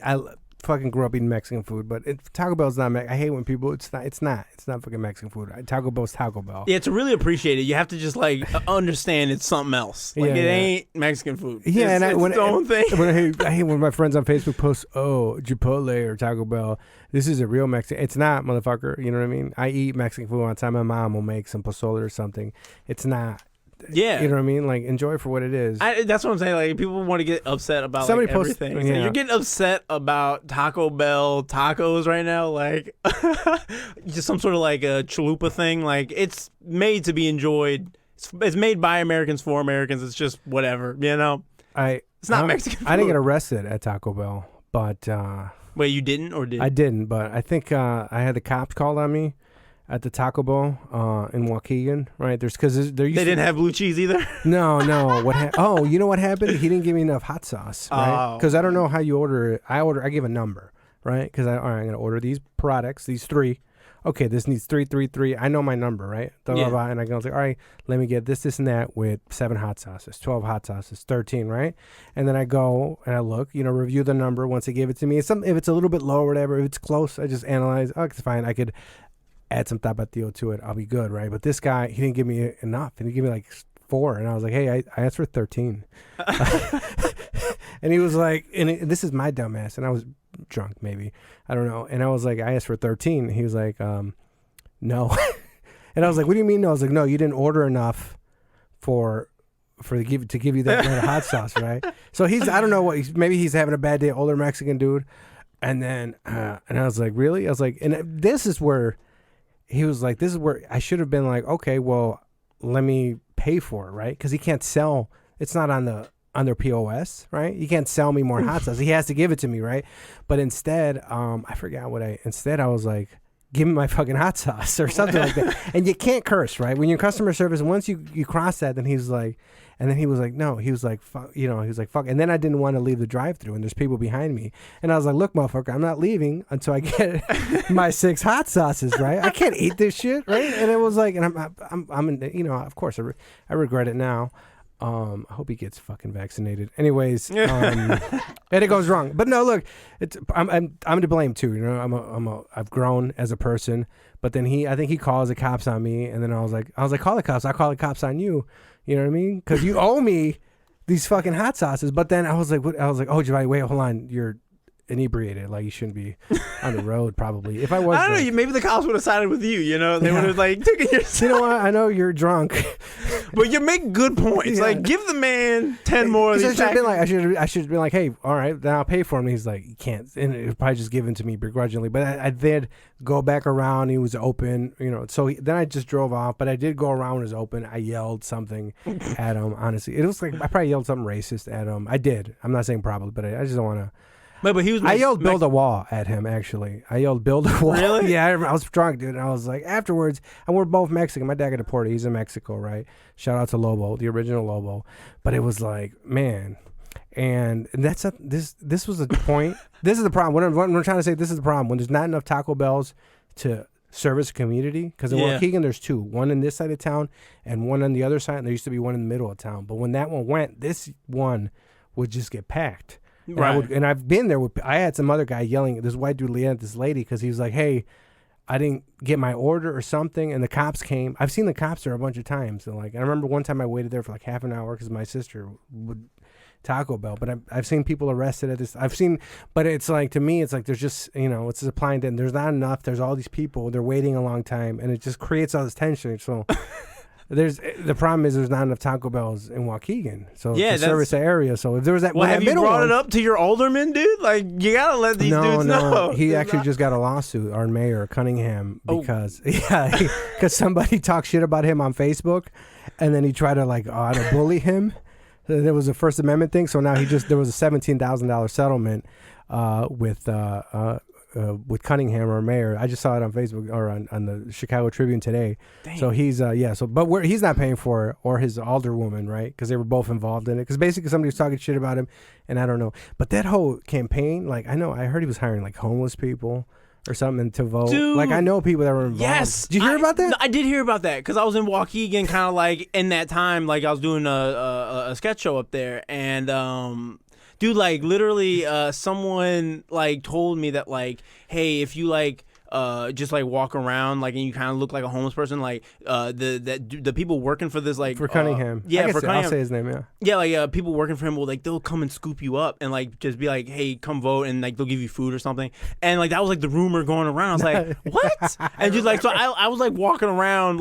Speaker 1: fucking grew up eating Mexican food, but Taco Bell's not. I hate when people. It's not fucking Mexican food. Taco Bell's Taco Bell.
Speaker 2: Yeah, to really appreciate it, you have to just like understand it's something else. Like it ain't Mexican food.
Speaker 1: Yeah,
Speaker 2: it's its own thing.
Speaker 1: I hate when my friends on Facebook post, "Oh, Chipotle or Taco Bell. This is a real Mexican." It's not, motherfucker. You know what I mean? I eat Mexican food all the time. My mom will make some pozole or something. It's not.
Speaker 2: Yeah,
Speaker 1: you know what I mean. Like enjoy it for what it is.
Speaker 2: That's what I'm saying. Like people want to get upset about
Speaker 1: Somebody
Speaker 2: like, everything.
Speaker 1: Yeah.
Speaker 2: Like, you're getting upset about Taco Bell tacos right now. Like just some sort of like a chalupa thing. Like it's made to be enjoyed. It's made by Americans for Americans. It's just whatever. You know. It's not Mexican food.
Speaker 1: I didn't get arrested at Taco Bell, but
Speaker 2: wait, you didn't or did?
Speaker 1: I didn't, but I think I had the cops called on me at the Taco Bell in Waukegan, right? They
Speaker 2: didn't have blue cheese either.
Speaker 1: No. You know what happened? He didn't give me enough hot sauce, right? Because I don't know how you order it. I give a number, right? Because I'm gonna order these products, these 3. Okay, this needs 3. I know my number, right? And I go like, all right, let me get this, and that with 7 hot sauces, 12 hot sauces, 13, right? And then I go and I look, review the number once they give it to me. If it's a little bit low or whatever, if it's close, I just analyze. Oh, it's fine. I could add some tapatio to it, I'll be good, right? But this guy, he didn't give me enough. He didn't give me like 4, and I was like, hey, I asked for 13. And he was like, this is my dumbass, and I was drunk maybe, I don't know, and I was like, I asked for 13. He was like, no. And I was like, what do you mean no? I was like, no, you didn't order enough for to give you that hot sauce, right? So I don't know maybe he's having a bad day, older Mexican dude, and then and I was like, really? I was like, and this is where he was like, this is where I should have been like, okay, well, let me pay for it, right? Because he can't sell. It's not on their POS, right? You can't sell me more hot sauce. He has to give it to me, right? But instead, I forgot I was like, give me my fucking hot sauce or something like that. And you can't curse, right? When you're customer service, once you cross that, then he was like, no, he was like, fuck, he was like, fuck. And then I didn't want to leave the drive-through, and there's people behind me. And I was like, look, motherfucker, I'm not leaving until I get my 6 hot sauces, right? I can't eat this shit, right? And it was like, and I'm of course, I regret it now. I hope he gets fucking vaccinated. Anyways, and it goes wrong. But no, look, I'm to blame too. You know, I've grown as a person. But then I think he calls the cops on me, and then I was like, call the cops. I'll call the cops on you. You know what I mean? Because you owe me these fucking hot sauces. But then I was like, oh, Giovanni, wait, hold on, you're inebriated. Like, you shouldn't be on the road. Probably. If I was,
Speaker 2: I don't know. Maybe the cops would have sided with you. You know, they would have like taken your side.
Speaker 1: You know what? I know you're drunk,
Speaker 2: but you make good points. Yeah. Like, give the man 10 more. Of these
Speaker 1: I should have been like, hey, all right, then I'll pay for him. And he's like, you can't, and it was probably just given to me begrudgingly. But I did go back around. He was open, you know. So then I just drove off. But I did go around when it was open. I yelled something at him. Honestly, it was like I probably yelled something racist at him. I did. I'm not saying probably, but I just don't want to.
Speaker 2: But he was.
Speaker 1: I yelled "build a wall" at him. Actually, I yelled "build a wall."
Speaker 2: Really?
Speaker 1: Yeah, I was drunk, dude, and I was like, afterwards, and we're both Mexican. My dad got deported. He's in Mexico, right? Shout out to Lobo, the original Lobo. But it was like, man, and that's this was the point. This is the problem. What I'm trying to say, this is the problem. When there's not enough Taco Bells to service a community, because in Waukegan there's 2, one in this side of town and one on the other side, and there used to be one in the middle of town. But when that one went, this one would just get packed.
Speaker 2: Right.
Speaker 1: And I've been there. I had some other guy yelling, this white dude yelling at this lady because he was like, hey, I didn't get my order or something. And the cops came. I've seen the cops there a bunch of times. And I remember one time I waited there for like half an hour because my sister would Taco Bell. But I've seen people arrested at this. But it's like, to me, it's like there's just, it's a supply and demand. There's not enough. There's all these people. They're waiting a long time. And it just creates all this tension. So... the problem is there's not enough Taco Bells in Waukegan, so to service the area. So if there was that,
Speaker 2: well, have you brought it up to your alderman, dude? Like, you gotta let these dudes know.
Speaker 1: He actually just got a lawsuit, our mayor Cunningham, because because somebody talked shit about him on Facebook, and then he tried to bully him. There was a First Amendment thing, so now there was a $17,000 settlement with Cunningham, our mayor. I just saw it on Facebook or on the Chicago Tribune today. Dang. So he's he's not paying for it, or his alderwoman, right? Because they were both involved in it. Because basically somebody was talking shit about him, and I don't know. But that whole campaign, I heard he was hiring homeless people or something to vote.
Speaker 2: Dude,
Speaker 1: I know people that were involved.
Speaker 2: Yes,
Speaker 1: did you hear about that?
Speaker 2: I did hear about that because I was in Waukegan, kind of in that time, I was doing a sketch show up there, and dude, literally, someone told me that hey, if you just walk around and you kind of look like a homeless person, the people working for this
Speaker 1: for Cunningham,
Speaker 2: for Cunningham,
Speaker 1: I'll say his name,
Speaker 2: people working for him will they'll come and scoop you up and just be like, hey, come vote, and they'll give you food or something, and that was the rumor going around. I was like, what? And just so I was walking around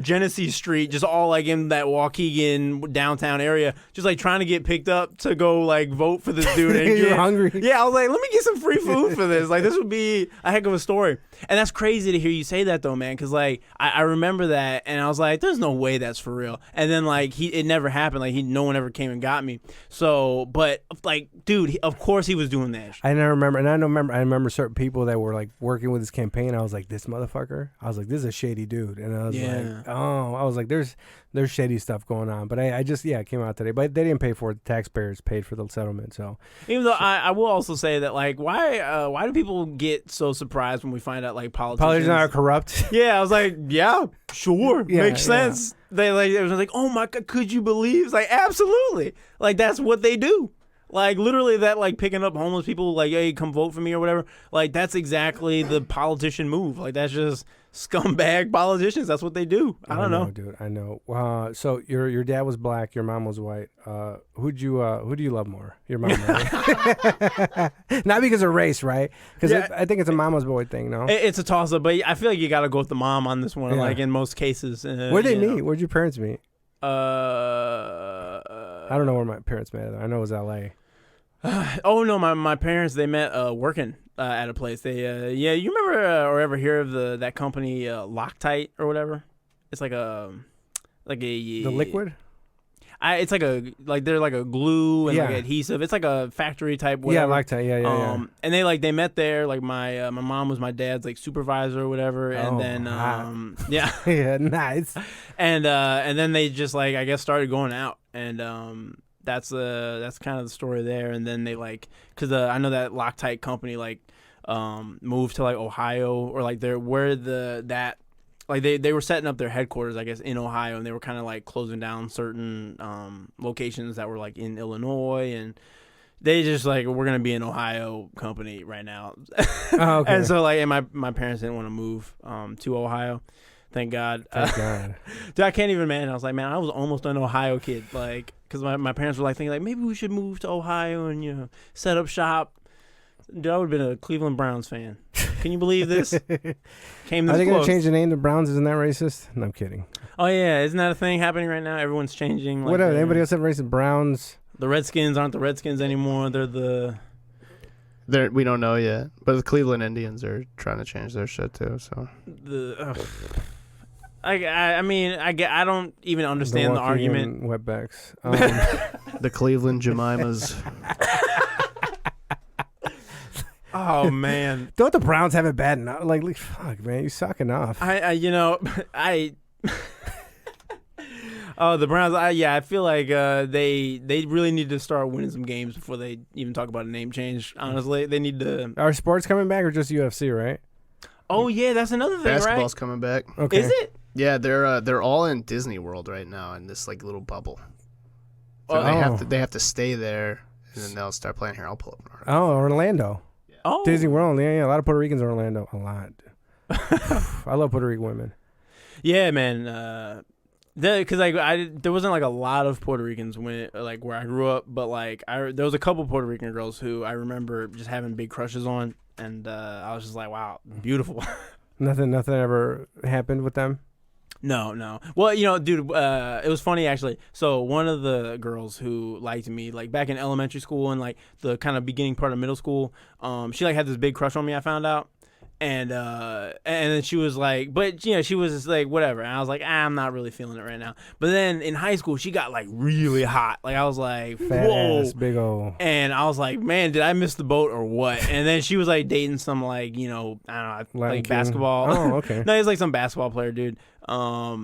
Speaker 2: Genesee Street, just all in that Waukegan downtown area, just trying to get picked up to go vote for this dude. And
Speaker 1: you're hungry.
Speaker 2: Yeah, I was like, let me get some free food for this. This would be a heck of a story. And that's crazy to hear you say that though, man, because I remember that, and I was like, there's no way that's for real. And then it never happened. No one ever came and got me. So, but dude, of course he was doing that.
Speaker 1: I remember certain people that were working with his campaign. I was like, this motherfucker. I was like, this is a shady dude. And I was like, there's shady stuff going on. But I just it came out today. But they didn't pay for it. The taxpayers paid for the settlement. So
Speaker 2: even though I will also say that why do people get so surprised when we find out politicians
Speaker 1: are corrupt?
Speaker 2: Yeah, I was like, yeah, sure, makes sense. They it was oh my God, could you believe? It's absolutely, that's what they do. Literally that picking up homeless people, hey, come vote for me or whatever. That's exactly the politician move. That's just scumbag politicians. That's what they do. I don't know,
Speaker 1: dude. I know. So your dad was black, your mom was white. Who do you love more? Your mom, right? Not because of race, right? Because I think it's a mama's boy thing. No,
Speaker 2: it's a toss up, but I feel like you got to go with the mom on this one. In most cases.
Speaker 1: Where'd they meet? Where'd your parents meet? I don't know where my parents met. I know it was L.A.
Speaker 2: Oh no, my parents, they met working at a place. They yeah, you remember or ever hear of that company Loctite or whatever? It's like a
Speaker 1: The liquid?
Speaker 2: It's like they're like a glue and like adhesive. It's like a factory type whatever.
Speaker 1: Yeah, Loctite. Yeah.
Speaker 2: And they met there. Like my mom was my dad's like supervisor or whatever, and then yeah.
Speaker 1: Yeah, nice.
Speaker 2: And then they just like I guess started going out, and that's kind of the story there. And then they like because I know that Loctite company like moved to like Ohio or like they were setting up their headquarters, I guess, in Ohio, and they were kind of like closing down certain locations that were like in Illinois, and they just like we're gonna be an Ohio company right now.
Speaker 1: Oh, okay.
Speaker 2: And so like, and my parents didn't want to move to Ohio. Thank God.
Speaker 1: Thank God.
Speaker 2: Dude, I can't even imagine. I was like, man, I was almost an Ohio kid, like, because my parents were like thinking like maybe we should move to Ohio and set up shop. Dude, I would have been a Cleveland Browns fan. Can you believe this? Came this
Speaker 1: Are they
Speaker 2: close.
Speaker 1: gonna change the name to Browns? Isn't that racist? No, I'm kidding.
Speaker 2: Oh yeah, isn't that a thing happening right now? Everyone's changing. Like,
Speaker 1: Whatever. Anybody else have racist? Browns?
Speaker 2: The Redskins aren't the Redskins anymore.
Speaker 3: We don't know yet, but the Cleveland Indians are trying to change their shit too. So
Speaker 2: I mean I don't even understand the argument.
Speaker 1: Wetbacks.
Speaker 3: The Cleveland Jemimas.
Speaker 2: Oh man,
Speaker 1: Don't the Browns have it bad enough? Like, fuck, man, you suck enough.
Speaker 2: Oh, the Browns. I feel like they really need to start winning some games before they even talk about a name change. Honestly, they need to.
Speaker 1: Are sports coming back or just UFC? Right?
Speaker 2: Oh yeah, that's another thing.
Speaker 3: Basketball's
Speaker 2: right?
Speaker 3: coming back.
Speaker 1: Okay.
Speaker 2: Is it?
Speaker 3: Yeah, they're all in Disney World right now in this like little bubble. So they have to stay there, and then they'll start playing here. I'll pull up an article.
Speaker 1: Oh, Orlando.
Speaker 2: Oh,
Speaker 1: Disney World. Yeah. A lot of Puerto Ricans in Orlando. A lot. I love Puerto Rican women.
Speaker 2: Yeah, man. Because there wasn't like a lot of Puerto Ricans where I grew up, but like there was a couple Puerto Rican girls who I remember just having big crushes on, and I was just like, wow, beautiful.
Speaker 1: Nothing ever happened with them.
Speaker 2: No. Well, dude, it was funny actually. So one of the girls who liked me, like back in elementary school and like the kind of beginning part of middle school, she like had this big crush on me. I found out, and then she was like, but she was just like whatever. And I was like, I'm not really feeling it right now. But then in high school, she got like really hot. Like I was like,
Speaker 1: Fat
Speaker 2: whoa,
Speaker 1: ass, big old.
Speaker 2: and I was like, man, did I miss the boat or what? And then she was like dating some like I don't know,
Speaker 1: Latin
Speaker 2: like
Speaker 1: King.
Speaker 2: basketball.
Speaker 1: Oh, okay.
Speaker 2: No, he's like some basketball player, dude. I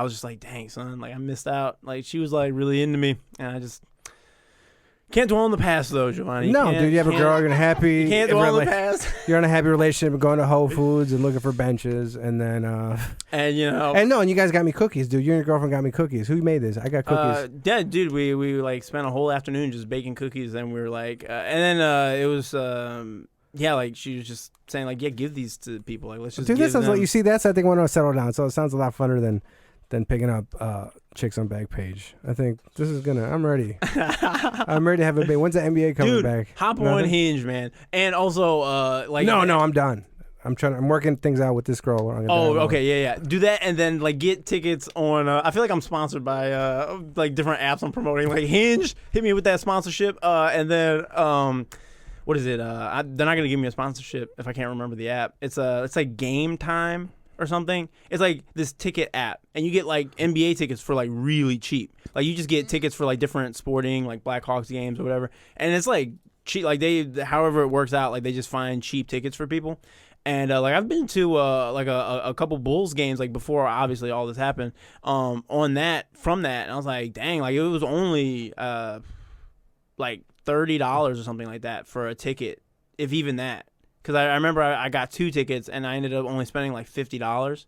Speaker 2: was just like, dang, son, like I missed out. Like she was like really into me, and I just can't dwell on the past though, Giovanni.
Speaker 1: No, dude, you have a girl, you're in a happy.
Speaker 2: You can't dwell on the past.
Speaker 1: You're in a happy relationship, going to Whole Foods and looking for benches, and then
Speaker 2: and
Speaker 1: and you guys got me cookies, dude. You and your girlfriend got me cookies. Who made this? I got cookies.
Speaker 2: Yeah, dude, we like spent a whole afternoon just baking cookies, and we were like, and then it was like she was just saying like, yeah, give these to people. Like let's just.
Speaker 1: Dude,
Speaker 2: give
Speaker 1: that sounds
Speaker 2: them.
Speaker 1: like that's I think when I settle down. So it sounds a lot funner than picking up chicks on Backpage. I think this is I'm ready. I'm ready to have a baby. When's the NBA coming
Speaker 2: Dude,
Speaker 1: back?
Speaker 2: hop
Speaker 1: Nothing?
Speaker 2: on Hinge, man. And also
Speaker 1: No, I'm done. I'm working things out with this girl.
Speaker 2: Okay, yeah. Do that and then like get tickets on. I feel like I'm sponsored by like different apps I'm promoting. Like Hinge, hit me with that sponsorship. And then what is it? They're not gonna give me a sponsorship if I can't remember the app. It's like Game Time or something. It's like this ticket app, and you get like NBA tickets for like really cheap. Like you just get tickets for like different sporting, like Blackhawks games or whatever, and it's like cheap. Like however it works out, like they just find cheap tickets for people. And like I've been to like a couple Bulls games like before obviously all this happened from that, and I was like, dang, like it was only like $30 or something like that for a ticket, if even that. Because I remember I got 2 tickets and I ended up only spending like $50.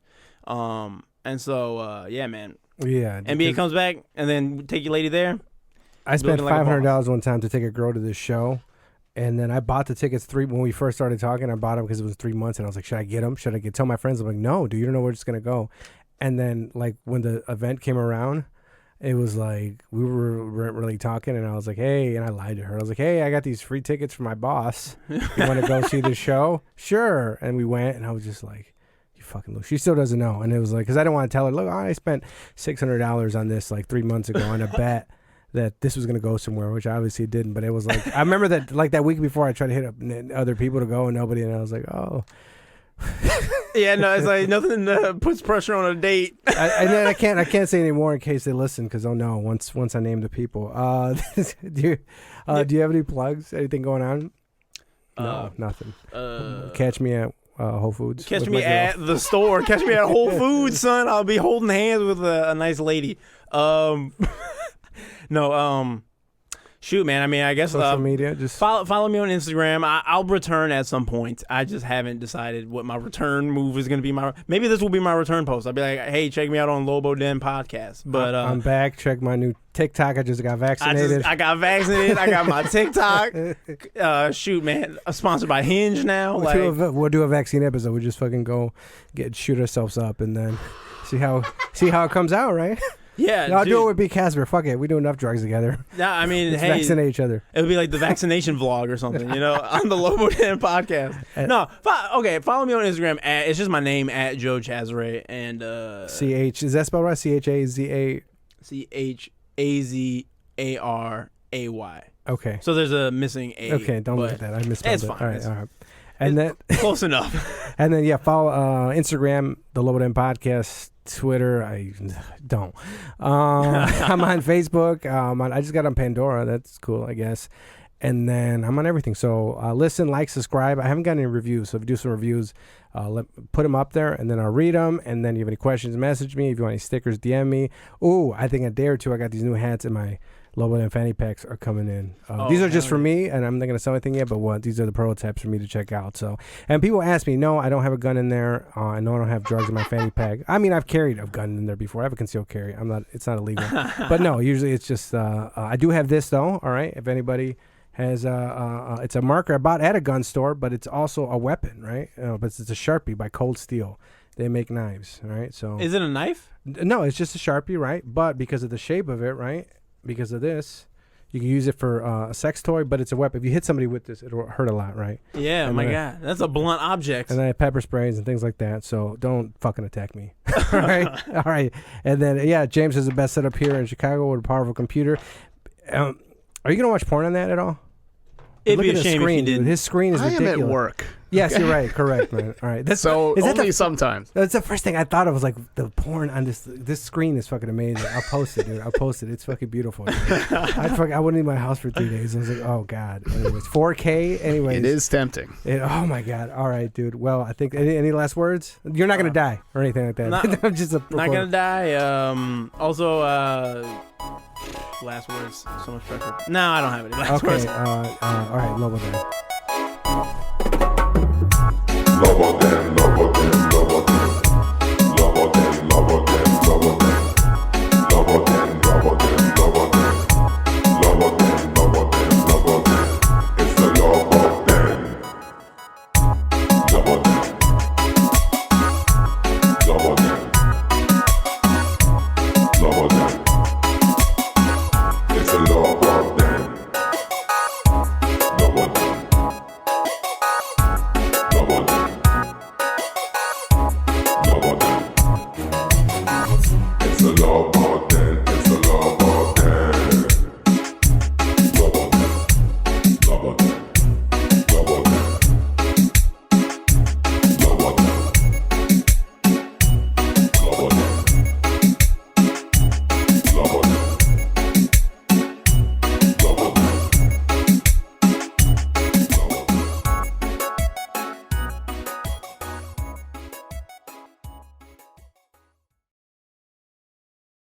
Speaker 2: And so yeah, man.
Speaker 1: Yeah.
Speaker 2: NBA comes back and then take your lady there.
Speaker 1: I spent $500 one time to take a girl to this show. And then I bought the tickets when we first started talking. I bought them because it was 3 months, and I was like, "Should I get them? Should I tell my friends?" I'm like, "No, dude, you don't know where it's gonna go." And then like when the event came around, it was like we weren't really talking, and I was like, "Hey," and I lied to her. I was like, "Hey, I got these free tickets from my boss. You want to go see the show?" Sure. And we went, and I was just like, "You fucking lose. She still doesn't know. And it was like, because I didn't want to tell her, look, I spent $600 on this like 3 months ago on a bet that this was going to go somewhere, which obviously it didn't. But it was like, I remember that like that week before I tried to hit up other people to go and nobody. And I was like, oh.
Speaker 2: Yeah, no, it's like nothing puts pressure on a date.
Speaker 1: And then I can't say any more in case they listen because they'll know once I name the people. Do you have any plugs? Anything going on? No, nothing. Catch me at Whole Foods.
Speaker 2: Catch me at the store. Catch me at Whole Foods, son. I'll be holding hands with a nice lady. Shoot, man. I mean, I guess
Speaker 1: social media. Just
Speaker 2: follow me on Instagram. I'll return at some point. I just haven't decided what my return move is going to be. Maybe this will be my return post. I'll be like, hey, check me out on Lobo Den podcast. But
Speaker 1: I'm back. Check my new TikTok. I just got vaccinated.
Speaker 2: I got vaccinated. I got my TikTok. Shoot, man. Sponsored by Hinge now.
Speaker 1: We'll do a vaccine episode. We'll just fucking go shoot ourselves up and then see how it comes out, right?
Speaker 2: Yeah,
Speaker 1: no, I'll do it with B. Casper. Fuck it. We do enough drugs together.
Speaker 2: Yeah, I mean,
Speaker 1: Let's vaccinate each other.
Speaker 2: It would be like the vaccination vlog or something, on the Lobo Den podcast. Follow me on Instagram. It's just my name, at Joe Chazaray. And
Speaker 1: is that spelled right? CHAZA?
Speaker 2: CHAZARAY.
Speaker 1: Okay.
Speaker 2: So there's a missing A.
Speaker 1: Okay, don't look at that. I misspelled
Speaker 2: it's
Speaker 1: it.
Speaker 2: Fine.
Speaker 1: All right. And then
Speaker 2: close enough.
Speaker 1: And then follow Instagram, the Lobo Den podcast. Twitter, I don't. I'm on Facebook. I just got on Pandora. That's cool, I guess. And then I'm on everything. So listen, like, subscribe. I haven't got any reviews. So if you do some reviews, put them up there, and then I'll read them. And then if you have any questions, message me. If you want any stickers, DM me. Ooh, I think in a day or two, I got these new hats in my Lobo Den fanny packs are coming in. These are just for me, and I'm not going to sell anything yet, but these are the prototypes for me to check out. So, and people ask me, no, I don't have a gun in there. I know I don't have drugs in my fanny pack. I mean, I've carried a gun in there before. I have a concealed carry. It's not illegal. But no, usually it's just, I do have this though, all right? If anybody has, it's a marker I bought at a gun store, but it's also a weapon, right? But it's a Sharpie by Cold Steel. They make knives, all right? So
Speaker 2: is it a knife?
Speaker 1: No, it's just a Sharpie, right? But because of the shape of it, right? Because of this, you can use it for a sex toy, but it's a weapon. If you hit somebody with this, it'll hurt a lot, right?
Speaker 2: Yeah, my God. That's a blunt object.
Speaker 1: And I have pepper sprays and things like that, so don't fucking attack me. All right? All right. And then, James has the best setup here in Chicago with a powerful computer. Are you going to watch porn on that at all?
Speaker 2: It'd be a shame if you didn't.
Speaker 1: Dude. His screen is ridiculous.
Speaker 3: I am at work.
Speaker 1: Yes, you're right. Correct, man. All right.
Speaker 3: Sometimes.
Speaker 1: That's the first thing I thought of was like the porn on this screen is fucking amazing. I'll post it, dude. I'll post it. It's fucking beautiful. I wouldn't leave my house for 3 days. I was like, oh God. Anyways, 4K. Anyways,
Speaker 3: it is tempting.
Speaker 1: Oh my God. All right, dude. Well, I think any last words? You're not gonna die or anything like that.
Speaker 2: I'm just not gonna die. Also, last words. So much pressure. No, I don't have any last words.
Speaker 1: All right, Lobo Den.
Speaker 4: Lobo Den.